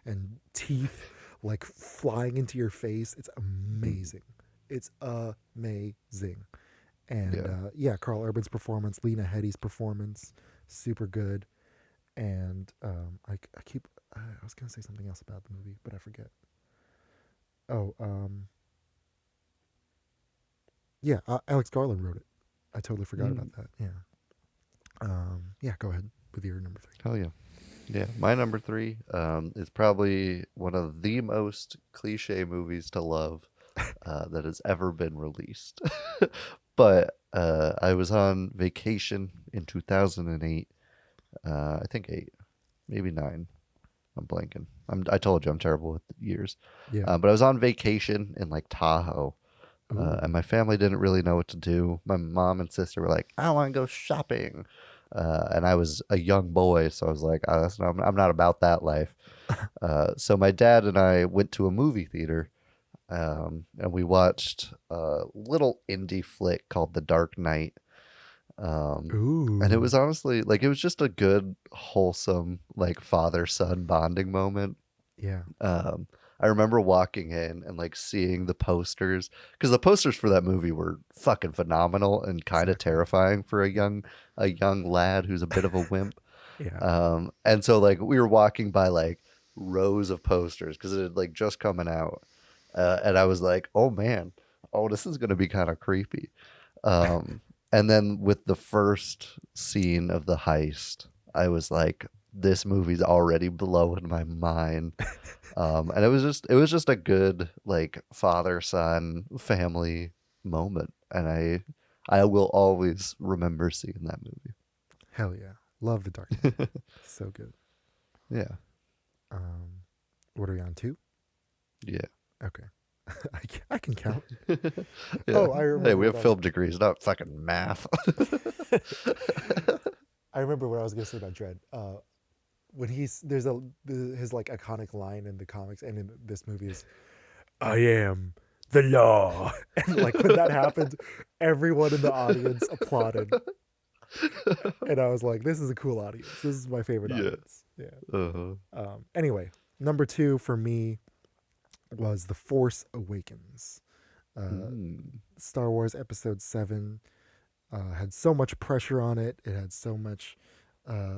and teeth like flying into your face. It's amazing. It's amazing. And Carl Urban's performance, Lena Headey's performance, super good. And I was gonna say something else about the movie, but I forget. Alex Garland wrote it. I totally forgot about that. Yeah. Go ahead with your number 3. Hell yeah. Yeah, my number three is probably one of the most cliche movies to love that has ever been released. But I was on vacation in 2008. I think 8, maybe 9. I'm blanking. I told you I'm terrible with years. Yeah. But I was on vacation in like Tahoe. And my family didn't really know what to do. My mom and sister were like, "I want to go shopping," and I was a young boy, so I was like, I'm not about that life." So my dad and I went to a movie theater, and we watched a little indie flick called The Dark Knight. And it was honestly like it was just a good, wholesome, like father-son bonding moment. Yeah. I remember walking in and like seeing the posters because the posters for that movie were fucking phenomenal and kind of terrifying for a young lad who's a bit of a wimp. Yeah. And so like we were walking by like rows of posters because it had like just coming out, and I was like, oh man, oh this is gonna be kind of creepy. And then with the first scene of the heist, I was like, this movie's already blowing my mind. And it was just a good like father son family moment, and I will always remember seeing that movie. Hell yeah. Love The Dark Knight. So good. Yeah. What are we on, 2? Yeah. Okay. I can count. Yeah. Oh, I remember. Hey, we have what I film degrees, not fucking math. I remember what I was gonna say about Dredd. When his like iconic line in the comics and in this movie is, "I am the law," and like when that happened, everyone in the audience applauded, and I was like, "This is a cool audience. This is my favorite audience." Yeah. Uh-huh. Anyway, number 2 for me was The Force Awakens. Star Wars Episode 7 had so much pressure on it. It had so much.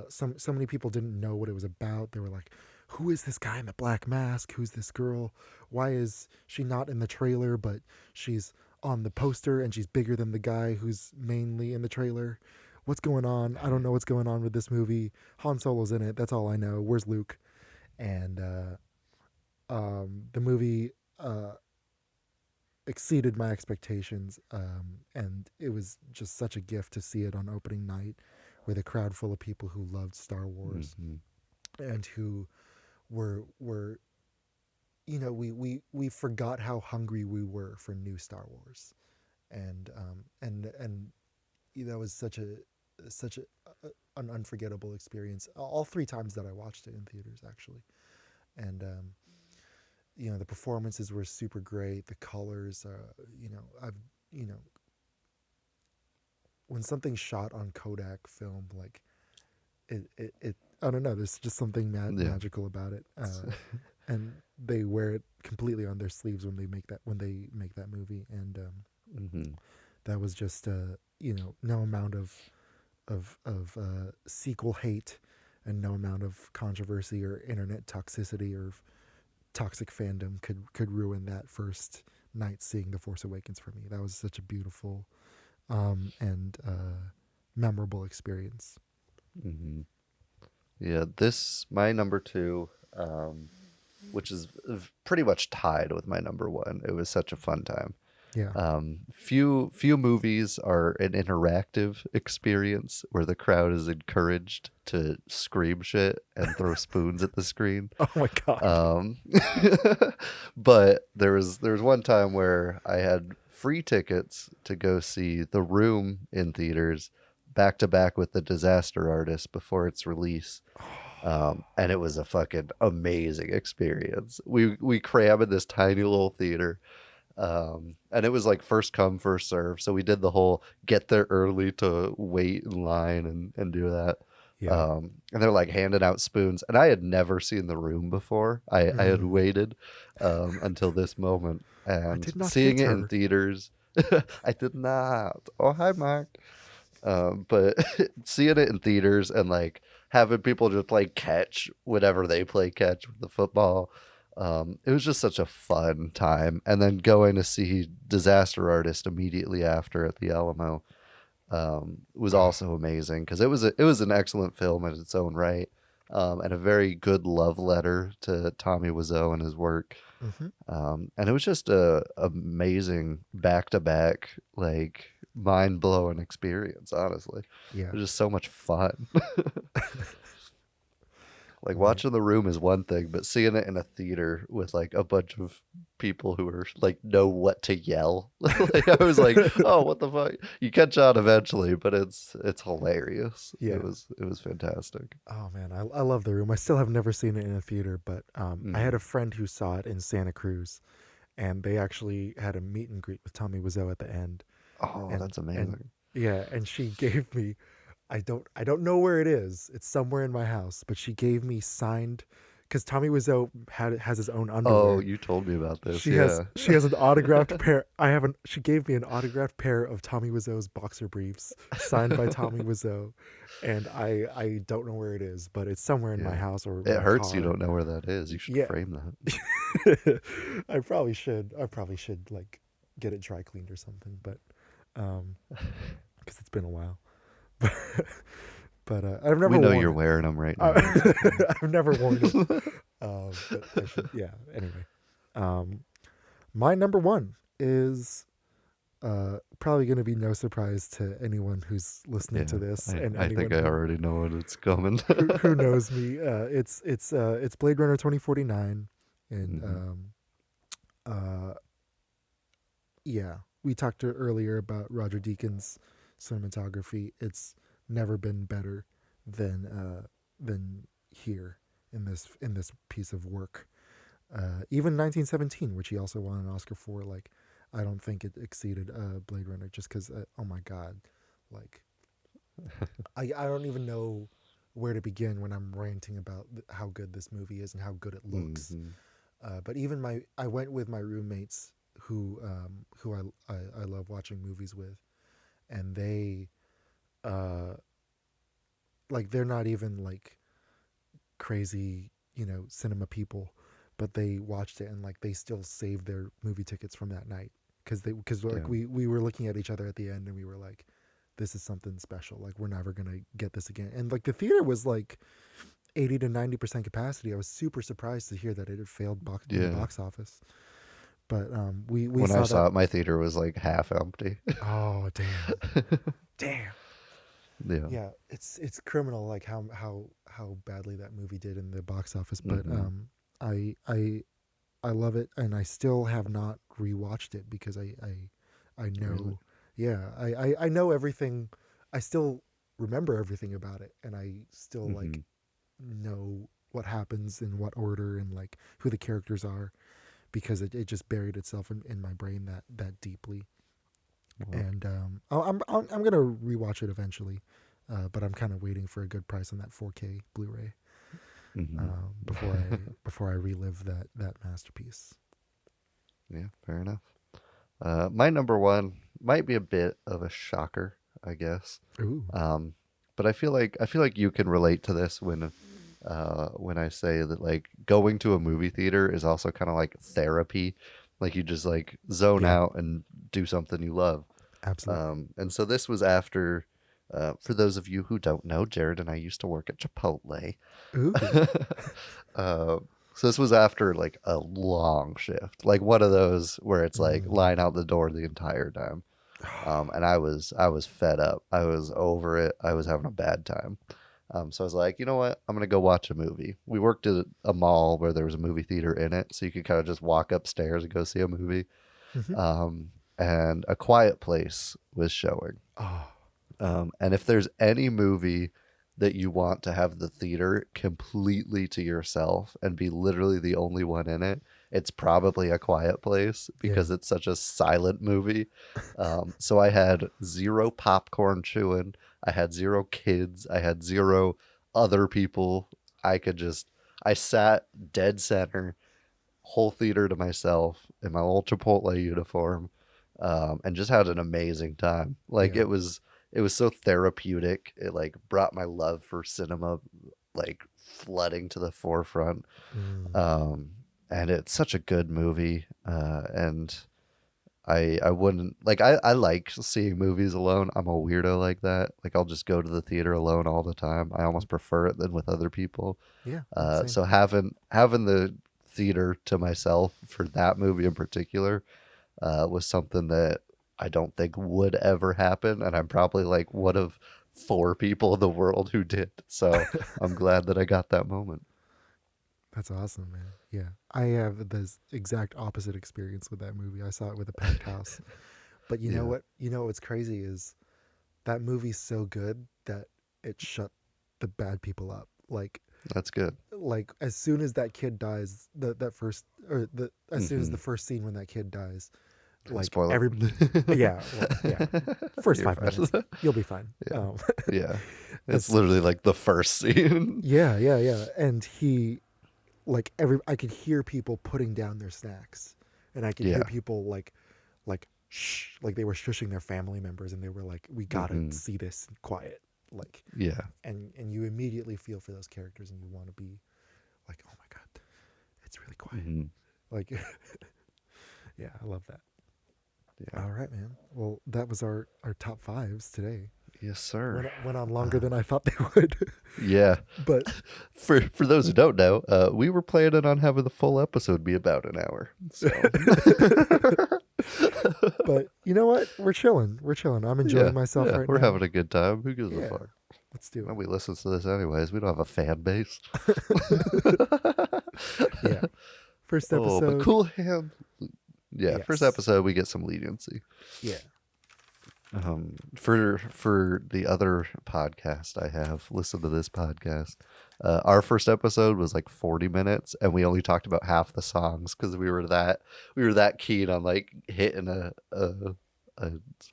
So many people didn't know what it was about. They were like, "Who is this guy in the black mask? Who's this girl? Why is she not in the trailer, but she's on the poster and she's bigger than the guy who's mainly in the trailer? What's going on? I don't know what's going on with this movie. Han Solo's in it. That's all I know. Where's Luke?" And the movie exceeded my expectations, and it was just such a gift to see it on opening night with a crowd full of people who loved Star Wars and who were we forgot how hungry we were for new Star Wars, and that was such an unforgettable experience. All 3 times that I watched it in theaters, actually, and the performances were super great. The colors, when something's shot on Kodak film, like it I don't know, there's just something magical about it. And they wear it completely on their sleeves when they make that movie, and that was just no amount of sequel hate and no amount of controversy or internet toxicity or toxic fandom could ruin that first night seeing The Force Awakens for me. That was such a beautiful and memorable experience. Yeah, my number 2, which is pretty much tied with my number 1. It was such a fun time. Yeah. Few movies are an interactive experience where the crowd is encouraged to scream shit and throw spoons at the screen. Oh my god. But there was one time where I had free tickets to go see The Room in theaters back to back with The Disaster Artist before its release. And it was a fucking amazing experience. We crammed in this tiny little theater. And it was like first come, first serve. So we did the whole get there early to wait in line and do that. Yeah. And they're like handing out spoons. And I had never seen The Room before. I had waited until this moment. And seeing it in theaters. I did not. Oh, hi, Mark. But seeing it in theaters and like having people just like catch whatever they play catch with the football. It was just such a fun time. And then going to see Disaster Artist immediately after at the Alamo was also amazing because it was an excellent film in its own right. and a very good love letter to Tommy Wiseau and his work. And it was just a amazing back-to-back, like, mind-blowing experience, honestly. Yeah. It was just so much fun. Like, watching The Room is one thing, but seeing it in a theater with, like, a bunch of people who are, like, know what to yell. Like, I was like, oh, what the fuck? You catch on eventually, but it's hilarious. Yeah. It was fantastic. Oh man, I love The Room. I still have never seen it in a theater, but I had a friend who saw it in Santa Cruz, and they actually had a meet and greet with Tommy Wiseau at the end. Oh, that's amazing. And she gave me, I don't know where it is. It's somewhere in my house, but she gave me signed, because Tommy Wiseau has his own underwear. Oh, you told me about this. She has an autographed pair. She gave me an autographed pair of Tommy Wiseau's boxer briefs signed by Tommy Wiseau, and I don't know where it is, but it's somewhere in my house or it my hurts car. you don't know where that is. You should frame that. I probably should like get it dry cleaned or something, but because it's been a while. But I've never. We know worn you're it. wearing them right now. I've never worn it. But I should, yeah. Anyway, my number one is probably going to be no surprise to anyone who's listening to this, and I think I already know when it's coming. who knows me. It's Blade Runner 2049, and yeah, we talked earlier about Roger Deakins' cinematography. It's never been better than here in this piece of work. Even 1917, which he also won an Oscar for, like, I don't think it exceeded Blade Runner, just because oh my god, like I don't even know where to begin when I'm ranting about how good this movie is and how good it looks. But even I went with my roommates who I love watching movies with, and they like, they're not even like crazy, cinema people, but they watched it and, like, they still saved their movie tickets from that night because we were looking at each other at the end and we were like, this is something special, like, we're never gonna get this again. And, like, the theater was like 80 to 90% capacity. I was super surprised to hear that it had failed in the box office. But we when I saw it, my theater was like half empty. Oh damn. Yeah, it's criminal, like how badly that movie did in the box office. But I love it, and I still have not rewatched it because I know, I know everything. I still remember everything about it, and I still like know what happens in what order and, like, who the characters are, because it just buried itself in my brain that deeply. Wow. And I'm gonna rewatch it eventually, but I'm kind of waiting for a good price on that 4K Blu-ray before I relive that masterpiece. Yeah, fair enough. My number one might be a bit of a shocker, I guess. Ooh. But I feel like you can relate to this when I say that, like, going to a movie theater is also kind of like therapy. Like, you just, like, zone out and do something you love. Absolutely. And so this was after, for those of you who don't know, Jared and I used to work at Chipotle. Ooh. So this was after, like, a long shift, like one of those where it's like line out the door the entire time. And I was fed up. I was over it. I was having a bad time. So I was like, you know what? I'm going to go watch a movie. We worked at a mall where there was a movie theater in it, so you could kind of just walk upstairs and go see a movie. And A Quiet Place was showing. And if there's any movie that you want to have the theater completely to yourself and be literally the only one in it, it's probably A Quiet Place, because it's such a silent movie. So I had zero popcorn chewing. I had zero kids. I had zero other people. I sat dead center, whole theater to myself in my old Chipotle uniform, and just had an amazing time. Like, it was so therapeutic. It, like, brought my love for cinema, like, flooding to the forefront. And it's such a good movie. And I wouldn't like. I like seeing movies alone. I'm a weirdo like that. Like I'll just go to the theater alone all the time. I almost prefer it than with other people. Yeah. So having the theater to myself for that movie in particular was something that I don't think would ever happen, and I'm probably like one of 4 people in the world who did. So I'm glad that I got that moment. That's awesome, man. Yeah. I have this exact opposite experience with that movie. I saw it with a packed house. But you know what? You know what's crazy is that movie's so good that it shut the bad people up. Like That's good. Like as soon as that kid dies, as soon as the first scene when that kid dies, like Spoiler. first You're 5 minutes, you'll be fine. Yeah. Yeah. It's literally like the first scene. Yeah. And he, like I could hear people putting down their snacks, and I could hear people like shh, like they were shushing their family members, and they were like, "We gotta see this in quiet." Like and you immediately feel for those characters, and you want to be like, "Oh my god, it's really quiet." Like, yeah, I love that. Yeah. All right, man. Well, that was our top 5s today. Yes, sir. Went on longer than I thought they would. Yeah. But for those who don't know, we were planning on having the full episode be about an hour. So. But you know what? We're chilling. I'm enjoying myself right now. We're having a good time. Who gives a fuck? Let's do it. Nobody listens to this anyways. We don't have a fan base. Yeah. First episode. But cool hand. Yeah, Yes. First episode we get some leniency. Yeah. For the other podcast I have, listen to this podcast. Our first episode was like 40 minutes, and we only talked about half the songs because we were that keen on like hitting a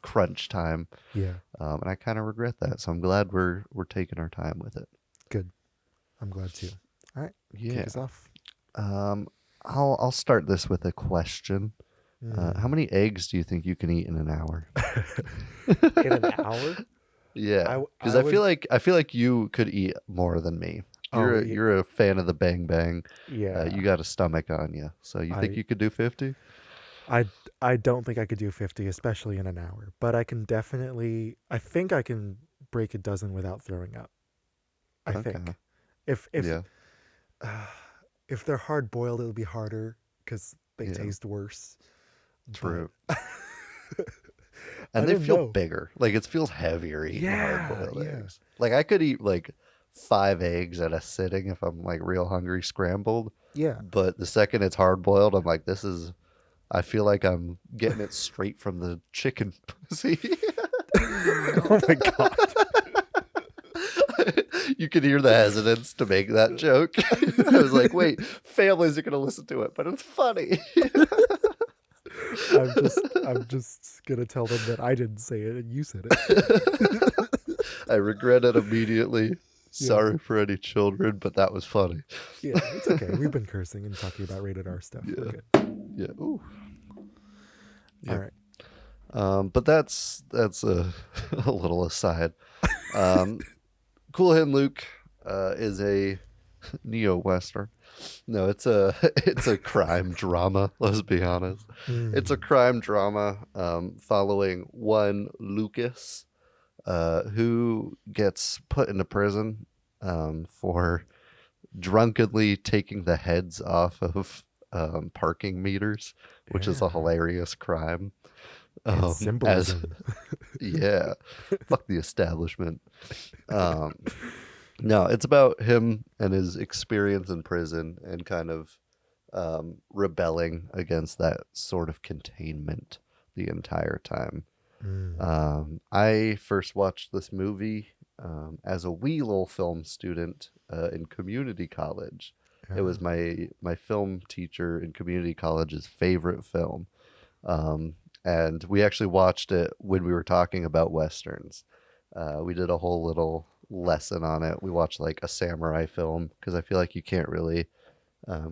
crunch time. Yeah. And I kind of regret that, so I'm glad we're taking our time with it. Good. I'm glad too. All right. Yeah. Kick us off. I'll start this with a question. How many eggs do you think you can eat in an hour? In an hour? Yeah, because I feel like you could eat more than me. You're a fan of the bang bang. Yeah. You got a stomach on you, so you think you could do 50? I don't think I could do 50, especially in an hour. But I can definitely. I think I can break a dozen without throwing up. I think. If they're hard boiled, it'll be harder because they taste worse. True. And they feel bigger. Like it feels heavier eating hard-boiled eggs. Like I could eat like 5 eggs at a sitting if I'm like real hungry, scrambled. Yeah. But the second it's hard-boiled, I'm like, I feel like I'm getting it straight from the chicken pussy. Oh my god. You could hear the hesitance to make that joke. I was like, wait, families are going to listen to it, but it's funny. I'm just gonna tell them that I didn't say it and you said it. I regret it immediately. Sorry for any children, but that was funny. Yeah, it's okay. We've been cursing and talking about rated R stuff. Yeah. We're good. Yeah. Ooh. Yeah. All right. But that's a little aside. Cool Hand Luke is a neo-western. No, it's a crime drama. Let's be honest. It's a crime drama following one Lucas, who gets put into prison for drunkenly taking the heads off of parking meters, which is a hilarious crime. Symbolism. Yeah, fuck the establishment. No, it's about him and his experience in prison and kind of rebelling against that sort of containment the entire time. I first watched this movie as a wee little film student in community college. It was my film teacher in community college's favorite film. And we actually watched it when we were talking about Westerns. We did a whole little lesson on it. We watched like a samurai film because I feel like you can't really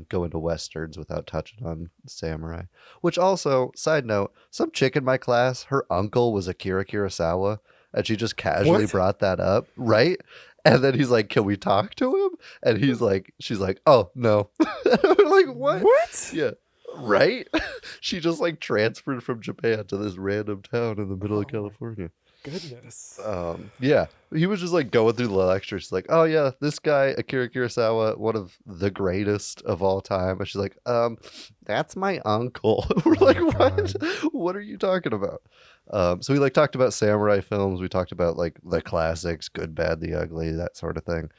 go into Westerns without touching on samurai. Which also, side note, some chick in my class, her uncle was Akira Kurosawa, and she just casually brought that up, right? And then he's like, "Can we talk to him?" And she's like, "Oh no." And I'm like, "What?" What? Yeah. Right? She just like transferred from Japan to this random town in the middle of California. Goodness. Yeah, he was just like going through the lectures, like, oh yeah, this guy Akira Kurosawa, one of the greatest of all time. And she's like, that's my uncle. We're like, what? God. What are you talking about? So we like talked about samurai films. We talked about like the classics, Good, Bad, the Ugly, that sort of thing.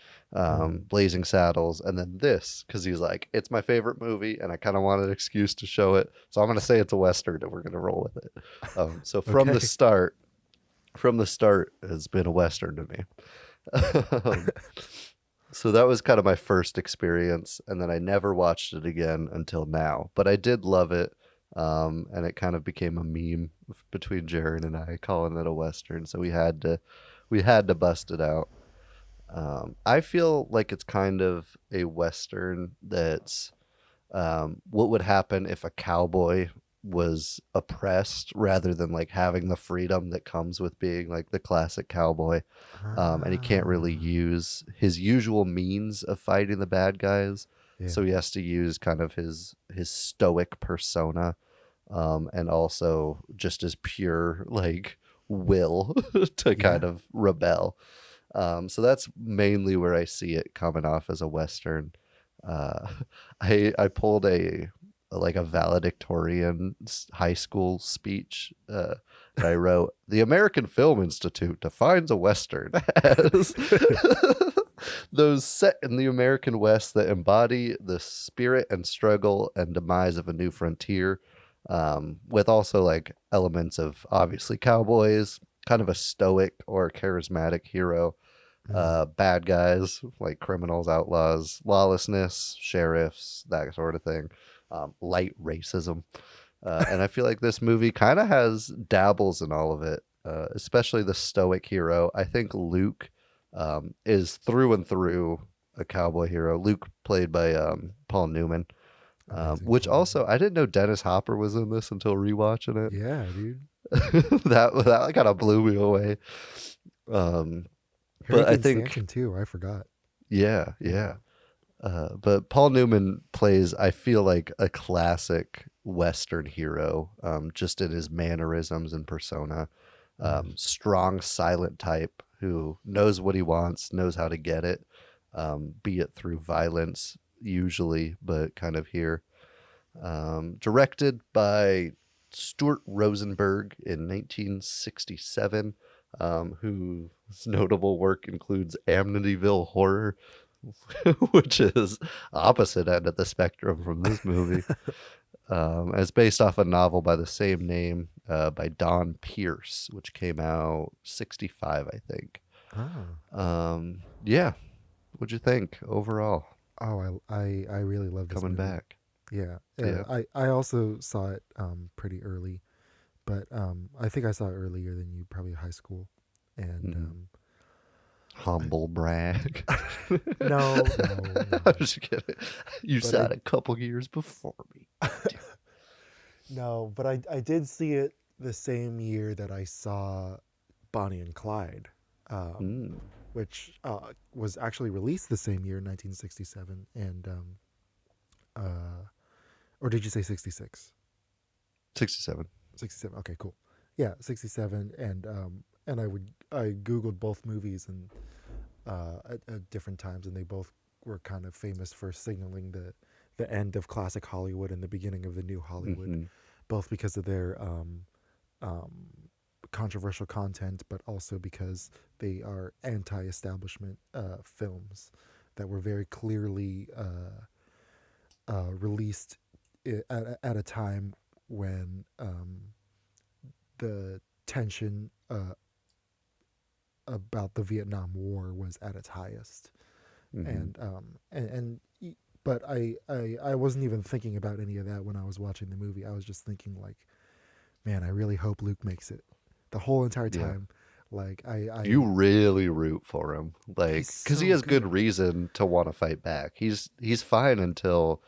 Blazing Saddles, and then this, because he's like, it's my favorite movie, and I kind of wanted an excuse to show it, so I'm gonna say it's a Western, and we're gonna roll with it. So from the start. From the start has been a Western to me. So that was kind of my first experience, and then I never watched it again until now. But I did love it, and it kind of became a meme between Jared and I, calling it a Western. So we had to bust it out. I feel like it's kind of a Western that's what would happen if a cowboy was oppressed rather than like having the freedom that comes with being like the classic cowboy. And he can't really use his usual means of fighting the bad guys. Yeah. So he has to use kind of his stoic persona, and also just his pure like will to kind of rebel. So that's mainly where I see it coming off as a Western. I pulled a valedictorian high school speech that I wrote. The American Film Institute defines a Western as those set in the American West that embody the spirit and struggle and demise of a new frontier, with also like elements of obviously cowboys, kind of a stoic or charismatic hero, bad guys like criminals, outlaws, lawlessness, sheriffs, that sort of thing. Light racism, and I feel like this movie kind of has dabbles in all of it, especially the stoic hero. I think Luke is through and through a cowboy hero. Luke played by Paul Newman, which also I didn't know Dennis Hopper was in this until rewatching it. Yeah, dude. that kind of blew me away. But I think Stanton too. I forgot. yeah. But Paul Newman plays, I feel like, a classic Western hero, just in his mannerisms and persona. Strong, silent type who knows what he wants, knows how to get it, be it through violence, usually, but kind of here. Directed by Stuart Rosenberg in 1967, whose notable work includes Amityville Horror, which is opposite end of the spectrum from this movie. It's based off a novel by the same name, by Don Pierce, which came out 65, I think. Yeah. What'd you think overall? Oh, I really love this Coming movie. back. Yeah. Yeah. I also saw it pretty early, but I think I saw it earlier than you, probably high school. And Humble brag. no. I'm just kidding. You saw it a couple years before me. No, but I did see it the same year that I saw Bonnie and Clyde, which was actually released the same year, 1967, and or did you say 66? 67. 67. Okay, cool. Yeah, 67, and I googled both movies and at different times, and they both were kind of famous for signaling the end of classic Hollywood and the beginning of the new Hollywood, both because of their controversial content, but also because they are anti-establishment films that were very clearly released at a time when the tension about the Vietnam War was at its highest. But I wasn't even thinking about any of that when I was watching the movie. I was just thinking like, man, I really hope Luke makes it the whole entire time. Like you really root for him, like, because he has good reason to want to fight back. He's fine until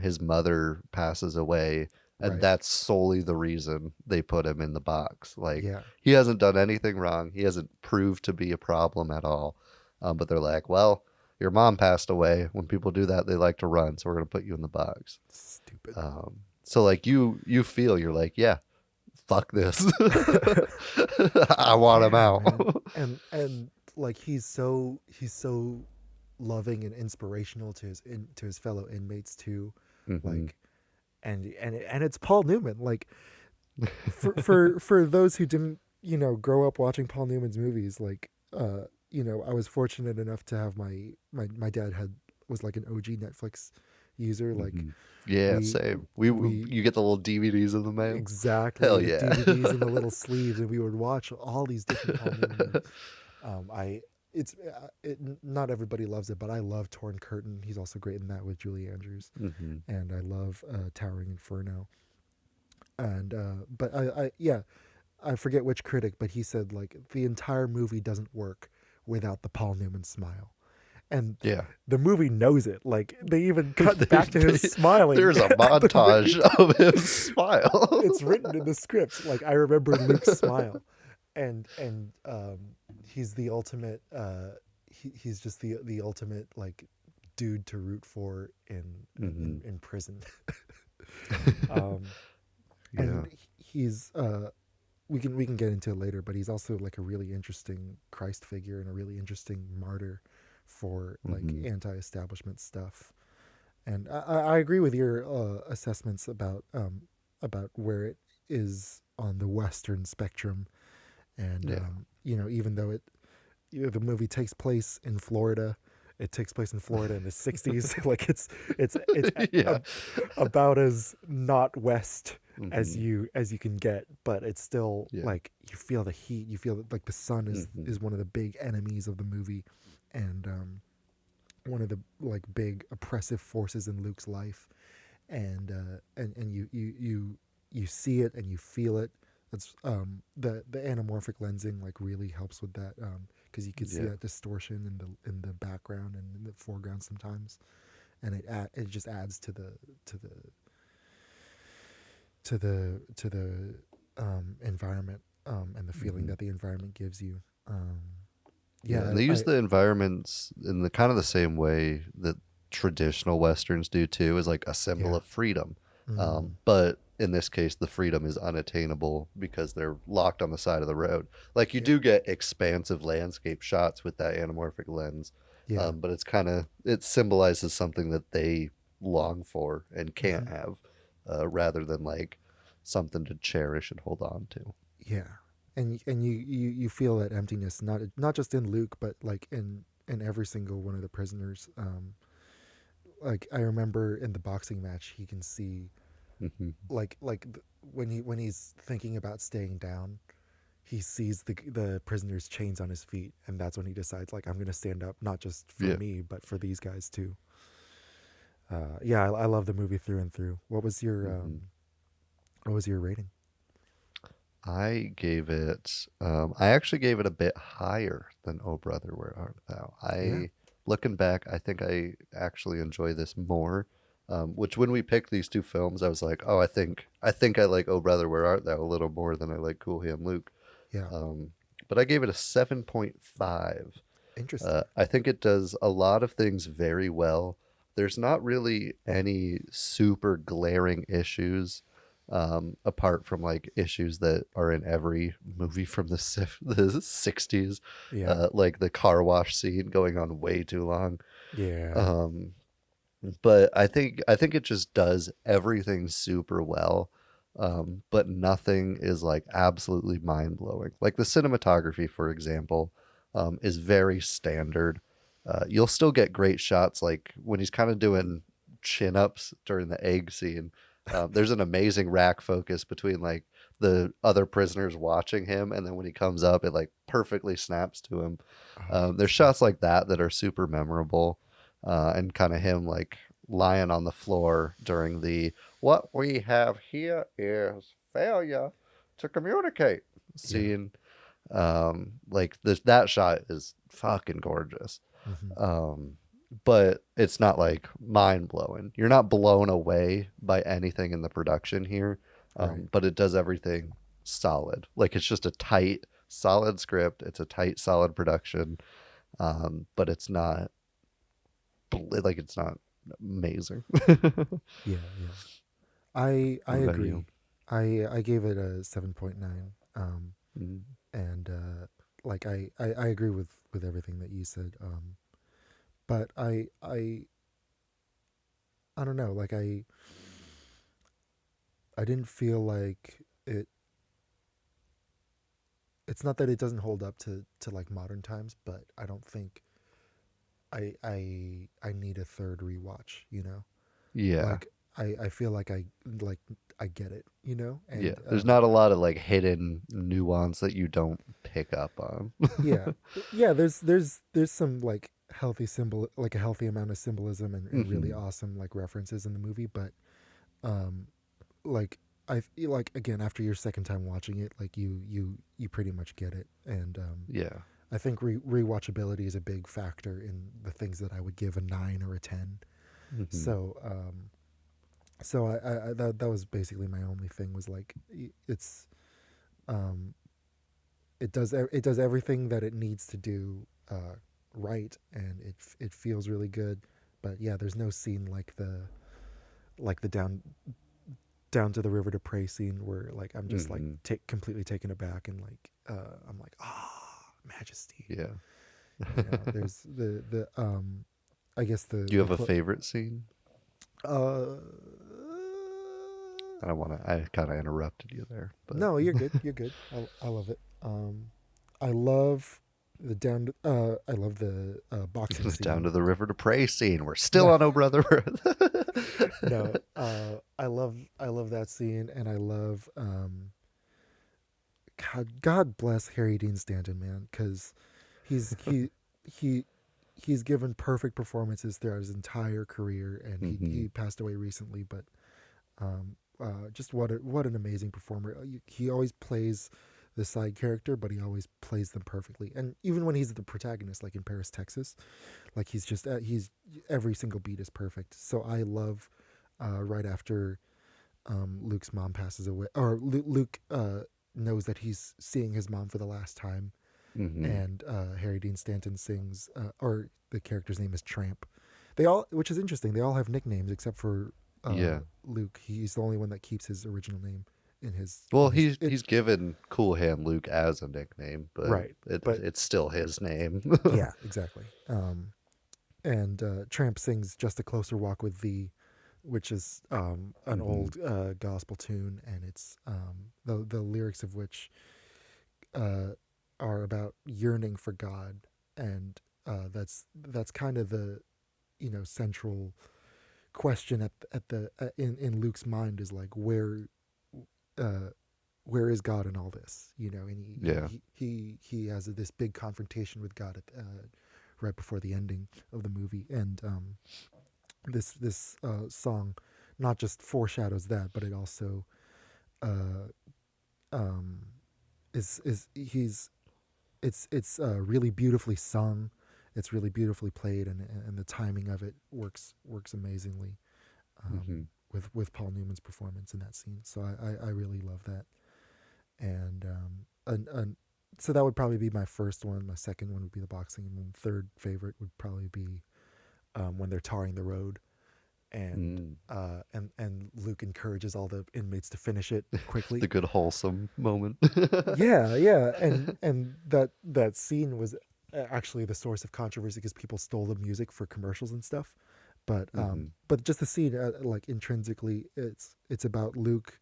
his mother passes away, and that's solely the reason they put him in the box. Like, he hasn't done anything wrong. He hasn't proved to be a problem at all. But they're like, well, your mom passed away. When people do that, they like to run, so we're gonna put you in the box. Stupid. So like you feel you're like, yeah, fuck this. I want him out. and like he's so loving and inspirational to his fellow inmates too. Like, and it's Paul Newman. Like, for those who didn't grow up watching Paul Newman's movies, like I was fortunate enough to have my dad was like an OG Netflix user. Like, yeah, same. We you get the little DVDs in the mail. Exactly. Hell the yeah. DVDs in the little sleeves, and we would watch all these different Paul Newman movies. Not everybody loves it, but I love Torn Curtain. He's also great in that with Julie Andrews, and I love Towering Inferno. And but I forget which critic, but he said like the entire movie doesn't work without the Paul Newman smile. And the movie knows it. Like, they even cut back to him smiling. There's a montage of him smile. It's written in the script. Like, I remember Luke's smile, and he's the ultimate. He's just the ultimate like dude to root for in prison. And he's we can get into it later, but he's also like a really interesting Christ figure and a really interesting martyr for like anti-establishment stuff. And I agree with your assessments about where it is on the Western spectrum. And even though the movie takes place in Florida, it takes place in Florida in the 60s. Like it's about as not West as you can get, but it's still like you feel the heat. You feel like the sun is one of the big enemies of the movie, and one of the like big oppressive forces in Luke's life, and you see it and you feel it. That's the anamorphic lensing like really helps with that, because you can see that distortion in the background and in the foreground sometimes, and it just adds to the environment and the feeling that the environment gives you. And they use the environments in the kind of the same way that traditional Westerns do too, as like a symbol of freedom. But in this case, the freedom is unattainable because they're locked on the side of the road. Like you do get expansive landscape shots with that anamorphic lens, but it symbolizes something that they long for and can't have, rather than like something to cherish and hold on to. Yeah. And you feel that emptiness, not just in Luke, but like in every single one of the prisoners. Like I remember in the boxing match, he can see, when he's thinking about staying down, he sees the prisoner's chains on his feet, and that's when he decides like, I'm gonna stand up, not just for me, but for these guys too. I love the movie through and through. What was your rating? I gave it, I actually gave it a bit higher than Oh Brother, Where Art Thou? Looking back, I think I actually enjoy this more, which when we picked these two films, I was like, oh, I think I like Oh Brother, Where Art Thou a little more than I like Cool Hand Luke. Yeah. But I gave it a 7.5. Interesting. I think it does a lot of things very well. There's not really any super glaring issues, apart from like issues that are in every movie from the 60s, like the car wash scene going on way too long. But I think it just does everything super well, but nothing is like absolutely mind-blowing. Like the cinematography, for example, is very standard. You'll still get great shots, like when he's kind of doing chin-ups during the egg scene. There's an amazing rack focus between like the other prisoners watching him, and then when he comes up, it like perfectly snaps to him. There's shots like that are super memorable, and kind of him like lying on the floor during the "what we have here is failure to communicate" scene. Like that shot is fucking gorgeous. But it's not like mind blowing. You're not blown away by anything in the production here, but it does everything solid. Like it's just a tight, solid script. It's a tight, solid production, but it's not like it's not amazing. Yeah. I What about agree. you? I gave it a 7.9. Mm. And like I agree with everything that you said. But I don't know, like I didn't feel like it's not that it doesn't hold up to like modern times, but I don't think I need a third rewatch, you know? Yeah. Like I feel like I get it, you know? Yeah. And There's not a lot of like hidden nuance that you don't pick up on. yeah. Yeah, there's some like healthy symbol, like a healthy amount of symbolism and really Mhm. awesome like references in the movie, but um like I feel like again after your second time watching it, like you pretty much get it. And Yeah. I think rewatchability is a big factor in the things that I would give a 9 or a 10. Mhm. So so I that was basically my only thing, was like it's um it does everything that it needs to do right, and it feels really good. But yeah, there's no scene like the down to the river to pray scene where like I'm just like Mhm. completely taken aback, and like I'm like, majesty. Yeah. You know, there's the I guess Do you have a favorite scene? uh I don't want to. I kind of interrupted you there, but no, you're good. You're good. I love it. I love I love the boxing it's down scene. to the river to pray scene. We're still No, on Oh Brother. no. I love that scene, and I love God bless Harry Dean Stanton, man, because he's he he's given perfect performances throughout his entire career, and he Mhm. passed away recently, but just what an amazing performer. He always plays the side character, but he always plays them perfectly. And even when he's the protagonist, like in Paris, Texas, like he's every single beat is perfect. So I love right after Luke's mom passes away, or Luke knows that he's seeing his mom for the last time, Mhm. and Harry Dean Stanton sings, or the character's name is Tramp. They all, which is interesting, they all have nicknames except for Yeah. Luke. He's the only one that keeps his original name in his. Well, In his he's given Cool Hand Luke as a nickname, but right, but it's still his name. yeah, exactly. And Tramp sings "Just a Closer Walk with Thee," which is an old gospel tune, and it's the lyrics of which are about yearning for God, and that's kind of the central question at the in Luke's mind, is like uh, where is God in all this, and Yeah. he has this big confrontation with God right before the ending of the movie, and this song not just foreshadows that, but it also uh, um, is he's it's really beautifully sung. It's really beautifully played, and the timing of it works amazingly hmm with Paul Newman's performance in that scene. So I really love that. And so that would probably be my first one. My second one would be the boxing, and then third favorite would probably be when they're tarring the road, and Mm. and Luke encourages all the inmates to finish it quickly. The good wholesome moment. Yeah, and that scene was actually the source of controversy because people stole the music for commercials and stuff. hmm But just the scene, like intrinsically, it's about Luke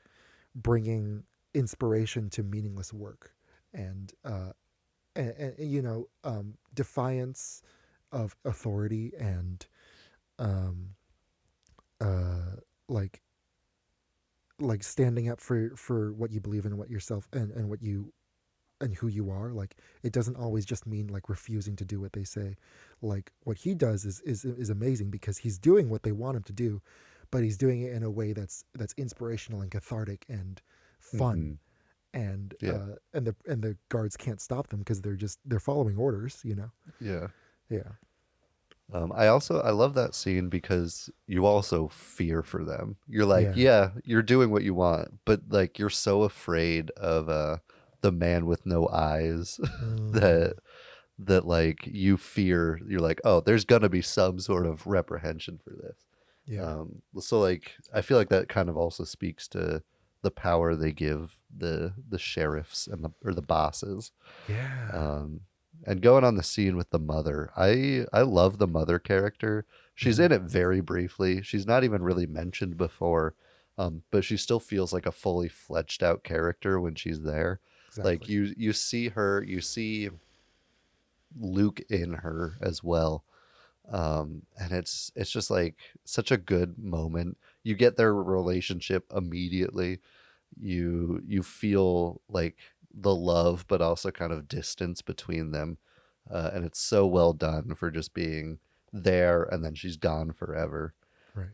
bringing inspiration to meaningless work, and defiance of authority, and um, uh, like standing up for what you believe in, what yourself and what you and who you are. Like, it doesn't always just mean like refusing to do what they say. Like, what he does is amazing because he's doing what they want him to do, but he's doing it in a way that's inspirational and cathartic and hmm fun. And Yeah. And the guards can't stop them because they're following orders. Yeah. Yeah. I love that scene because you also fear for them. You're like, Yeah. yeah, you're doing what you want, but like you're so afraid of the man with no eyes Mm. that that like you fear. You're like, oh, there's gonna be some sort of reprehension for this. Yeah. So like I feel like that kind of also speaks to the power they give the sheriffs and the bosses. Yeah. And going on the scene with the mother, I love the mother character. She's in it very briefly. She's not even really mentioned before, but she still feels like a fully fledged out character when she's there. Like Exactly. you see her, you see Luke in her as well. And it's just like such a good moment. You get their relationship immediately. You feel like the love but also kind of distance between them, and it's so well done for just being there and then she's gone forever. Right.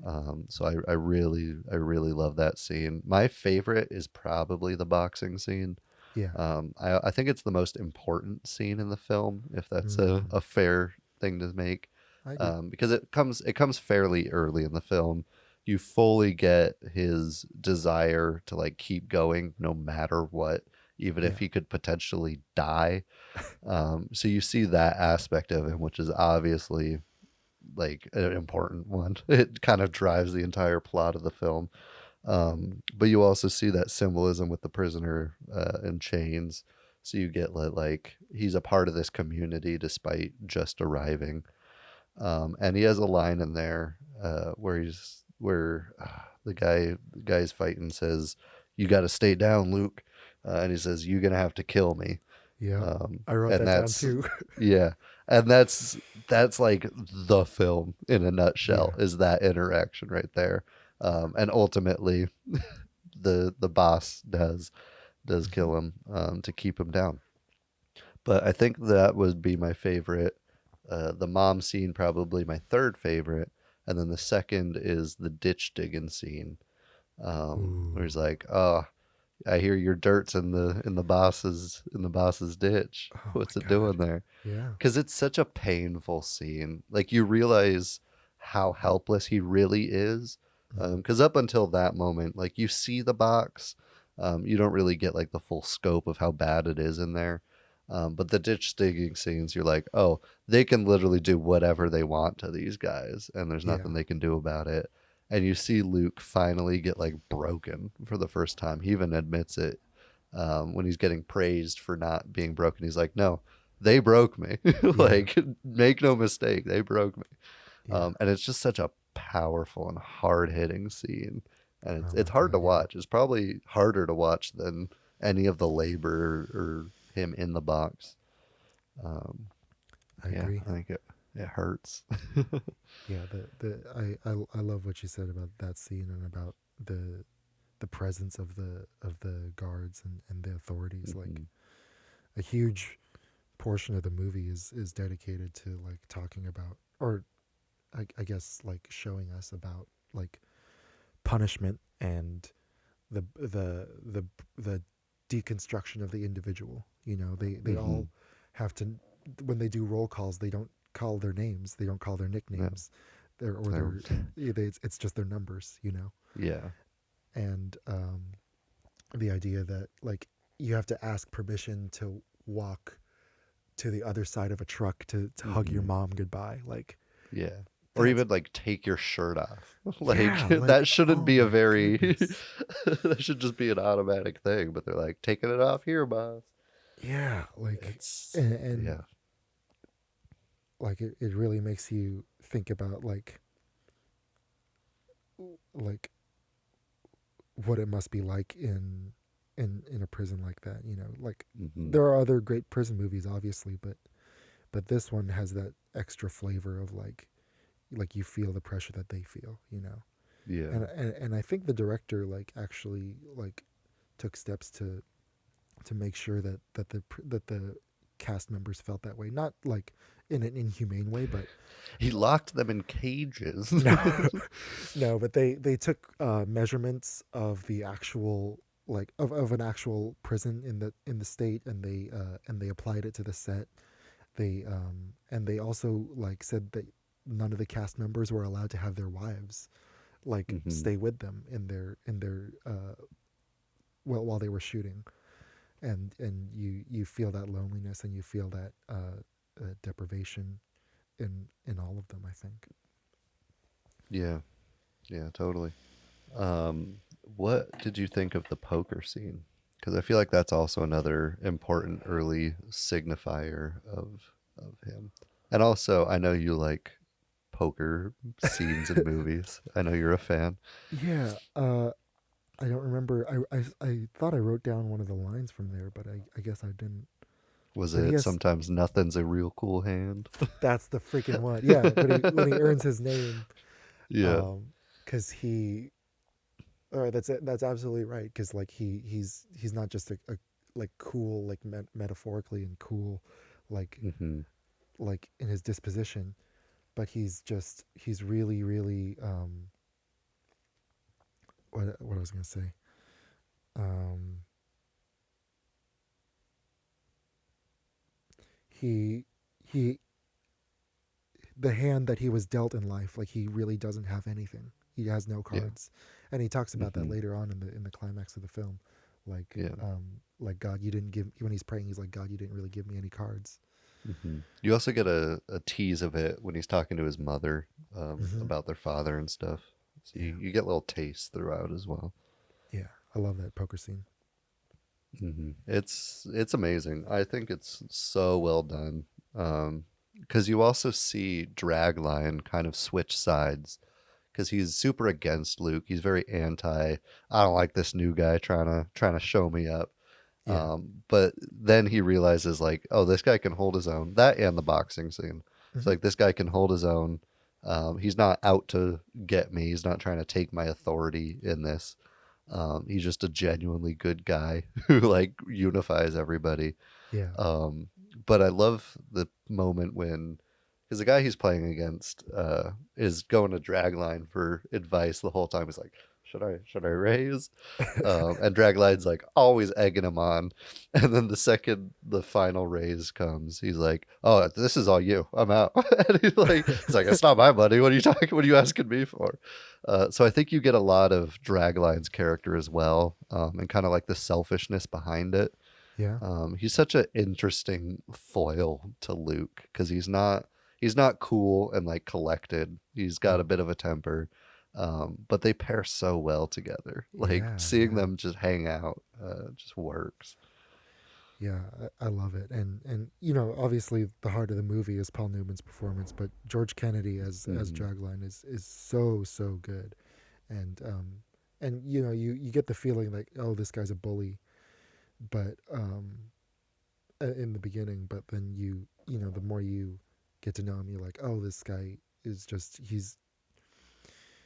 So I really love that scene. My favorite is probably the boxing scene. Yeah. I think it's the most important scene in the film, if that's a fair thing to make, I agree. because it comes fairly early in the film. You fully get his desire to like keep going no matter what, even if Yeah. he could potentially die. So you see that aspect of him, which is obviously like an important one. It kind of drives the entire plot of the film. But you also see that symbolism with the prisoner in chains. So you get like he's a part of this community despite just arriving. And he has a line in there where the guy's fighting says, "You got to stay down, Luke," and he says, "You're gonna have to kill me." Yeah. I wrote And that down that's too. yeah, and that's like the film in a nutshell, Yeah. is that interaction right there. And ultimately, the boss does kill him to keep him down. But I think that would be my favorite. The mom scene probably my third favorite, and then the second is the ditch digging scene, where he's like, "Oh, I hear your dirt's in the boss's ditch. Oh What's my it God. doing there?" Yeah. Because it's such a painful scene. Like you realize how helpless he really is. Because up until that moment, like you see the box, you don't really get like the full scope of how bad it is in there. But the ditch digging scenes, you're like, oh, they can literally do whatever they want to these guys, and there's nothing Yeah. they can do about it. And you see Luke finally get like broken for the first time. He even admits it when he's getting praised for not being broken. He's like, no, they broke me. Like, make no mistake, they broke me. Yeah. And it's just such a powerful and hard hitting scene. And Oh it's my hard to God. Yeah. watch. It's probably harder to watch than any of the labor or him in the box. I Yeah, agree. I think it hurts. Yeah. I love what you said about that scene and about the presence of the guards and the authorities. Like a huge portion of the movie is dedicated to like talking about, or I guess like showing us about like punishment and the deconstruction of the individual. You know, they all have to, when they do roll calls, they don't call their names, they don't call their nicknames, it's just their numbers. You know, Yeah. and the idea that like you have to ask permission to walk to the other side of a truck to hug your mom goodbye. Like, Yeah. Or that's, even like take your shirt off. Like yeah, that like, shouldn't oh be a my very goodness. that should just be an automatic thing, but they're like taking it off here, boss. Yeah, like, It's and yeah. like it really makes you think about like what it must be like in a prison like that. You know, like there are other great prison movies, obviously, but this one has that extra flavor of like you feel the pressure that they feel. You know, Yeah. and I think the director like actually like took steps to make sure that the cast members felt that way, not like in an inhumane way, but He locked them in cages. no, but they took measurements of the actual like of an actual prison in the state, and they applied it to the set. And they also like said that none of the cast members were allowed to have their wives like stay with them in their while they were shooting. And you feel that loneliness, and you feel that deprivation in all of them, I think. Yeah, yeah, totally. What did you think of the poker scene? Because I feel like that's also another important early signifier of him. And also, I know you like poker scenes in movies. I know you're a fan. Yeah, I don't remember. I thought I wrote down one of the lines from there, but I guess I didn't. Was But it yes, sometimes nothing's a real cool hand? that's the freaking one. Yeah, when he earns his name, Yeah. because he. All right, that's it. That's absolutely right. Because like he's not just a like cool, like metaphorically and cool, like Hmm. like in his disposition, but he's really really what I was gonna say. Um, he he the hand that he was dealt in life, like he really doesn't have anything. He has no Yeah. cards, and he talks about that Hmm. later on in the climax of the film, like Yeah. like God, you didn't give, when he's praying, he's like, God, you didn't really give me any cards. You also get a tease of it when he's talking to his mother Hmm. about their father and stuff. So Yeah, you get little tastes throughout as well. yeah, I love that poker scene. It's amazing. I think it's so well done. Because you also see Dragline kind of switch sides because he's super against Luke. He's very anti. I don't like this new guy trying to show me up. Yeah. But then he realizes like, oh, this guy can hold his own. That and the boxing scene. It's Hmm. like this guy can hold his own. He's not out to get me. He's not trying to take my authority in this. He's just a genuinely good guy who like unifies everybody. Yeah. Um, but I love the moment when, because the guy he's playing against is going to Dragline for advice the whole time. He's like, should I raise? And Dragline's like always egging him on. And then the second the final raise comes, he's like, "Oh, this is all you. I'm out." And he's like, "It's not my money. What are you talking? What are you asking me for?" So I think you get a lot of Dragline's character as well, and kind of like the selfishness behind it. Yeah. He's such an interesting foil to Luke because he's not cool and like collected. He's got a bit of a temper, but they pair so well together. Like Yeah. seeing Yeah. them just hang out just works. Yeah, I love it, and obviously the heart of the movie is Paul Newman's performance, but George Kennedy as Hmm. Dragline is so good, and you get the feeling like, oh, this guy's a bully, but in the beginning, but then the more you get to know him, you're like, oh, this guy is just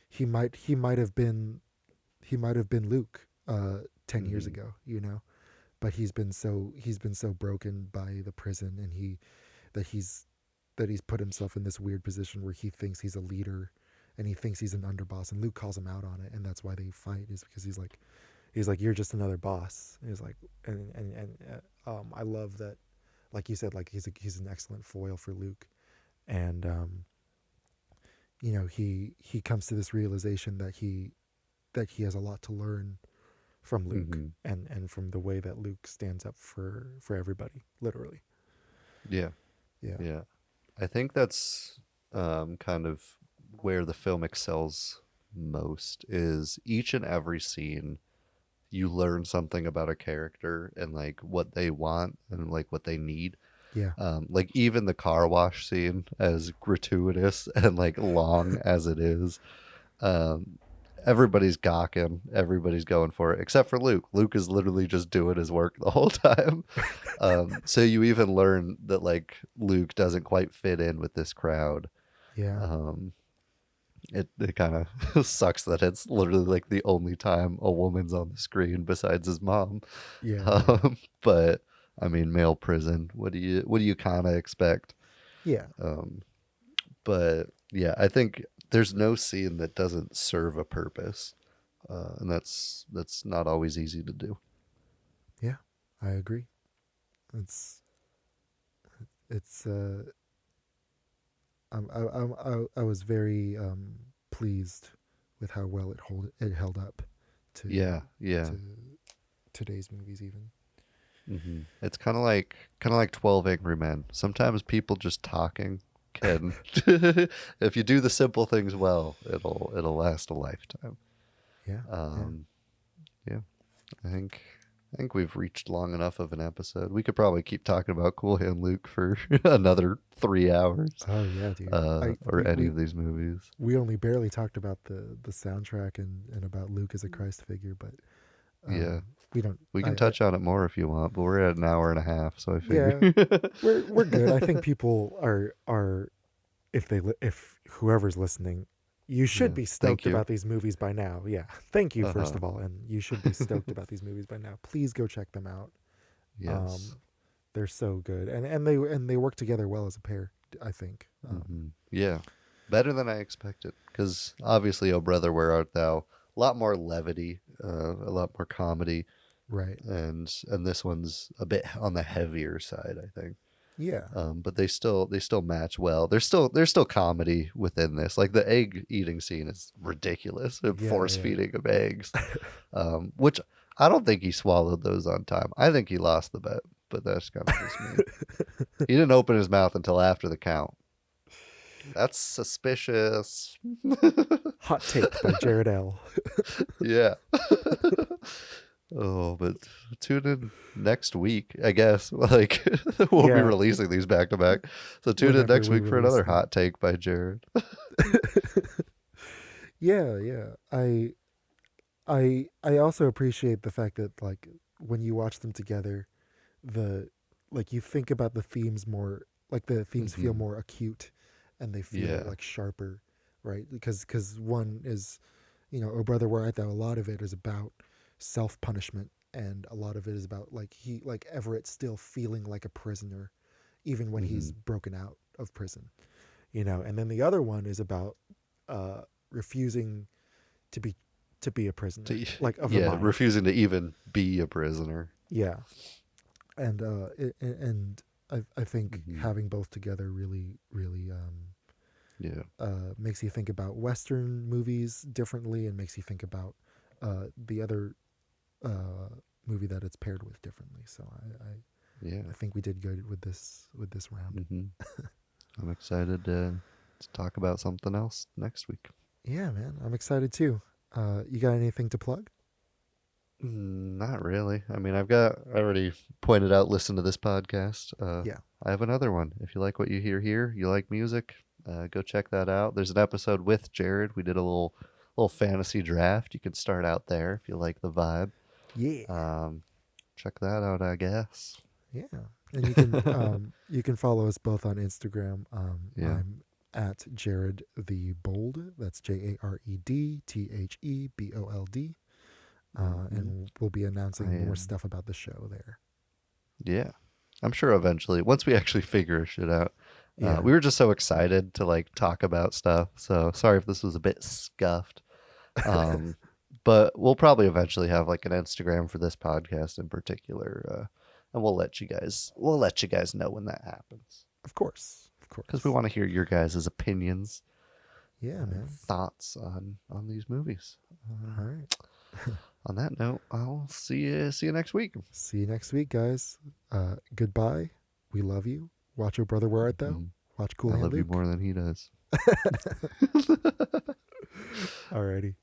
he might have been Luke 10 years Hmm. ago, but he's been so broken by the prison, and that he's put himself in this weird position where he thinks he's a leader, and he thinks he's an underboss, and Luke calls him out on it, and that's why they fight, is because he's like you're just another boss. And he's like, I love that, like you said, like he's an excellent foil for Luke, and he comes to this realization that he has a lot to learn from Luke, Hmm. and from the way that Luke stands up for everybody, literally. Yeah, Yeah. yeah. I think that's kind of where the film excels most is each and every scene you learn something about a character and like what they want and like what they need. Yeah. Like even the car wash scene, as gratuitous and like long as it is, um, everybody's gawking, everybody's going for it, except for Luke. Luke is literally just doing his work the whole time. So you even learn that like Luke doesn't quite fit in with this crowd. Yeah. Um, it kind of sucks that it's literally like the only time a woman's on the screen besides his mom. Yeah. Yeah. But I mean, male prison. What do you kind of expect? Yeah. Um, but yeah, I think there's no scene that doesn't serve a purpose, and that's not always easy to do. Yeah. I agree. It's it's I was very pleased with how well it held up to Yeah, yeah, to today's movies even. It's kind of like 12 Angry Men. Sometimes people just talking can, if you do the simple things well, it'll last a lifetime. Yeah. Yeah. I think we've reached long enough of an episode. We could probably keep talking about Cool Hand Luke for another 3 hours. Oh yeah, dude. Or any of these movies. We only barely talked about the soundtrack and about Luke as a Christ figure, but Yeah. We can I- touch on it more if you want, but we're at an hour and a half, so I figure. Yeah, we're good. I think people are if whoever's listening, you should be stoked about these movies by now. Yeah, thank you first of all, and you should be stoked about these movies by now. Please go check them out. Yes. They're so good, and they work together well as a pair. I think. Yeah, better than I expected. Because obviously, Oh Brother, Where Art Thou? A lot more levity, a lot more comedy. Right. And this one's a bit on the heavier side, I think. Yeah. But they still match well. There's still comedy within this. Like the egg eating scene is ridiculous. Force feeding of eggs, which I don't think he swallowed those on time. I think he lost the bet, but that's kind of just me. He didn't open his mouth until after the count. That's suspicious. Hot take by Jared L. Yeah. Oh, but tune in next week, I guess. Like, we'll be releasing these back to back. So tune in next week for another hot take by Jared. Yeah. I also appreciate the fact that, like, when you watch them together, you think about the themes more, like the themes feel more acute and they feel like sharper, right? Because one is, Oh Brother, Where Art Thou? A lot of it is about self-punishment, and a lot of it is about like Everett still feeling like a prisoner even when he's broken out of prison, and then the other one is about refusing to be a prisoner, of the mind. Refusing to even be a prisoner. And I think having both together really makes you think about Western movies differently, and makes you think about the other movie that it's paired with differently. So I think we did good with this round. I'm excited to talk about something else next week. Yeah, man, I'm excited too. You got anything to plug? Not really. I mean, I already pointed out, listen to this podcast. I have another one. If you like what you hear here, you like music, go check that out. There's an episode with Jared. We did a little fantasy draft. You can start out there if you like the vibe. Yeah. Check that out, I guess. Yeah. And you can you can follow us both on Instagram. I'm at Jared the Bold. That's JaredThebold. And we'll be announcing more stuff about the show there. Yeah. I'm sure eventually, once we actually figure shit out. We were just so excited to talk about stuff. So sorry if this was a bit scuffed. But we'll probably eventually have an Instagram for this podcast in particular. And we'll let you guys know when that happens. Of course. Because we want to hear your guys' opinions. Yeah, man. Thoughts on these movies. All right. On that note, I'll see you next week. See you next week, guys. Goodbye. We love you. Watch Oh Brother, Where Art Thou? Watch Cool Hand Luke. I love you more than he does. Alrighty.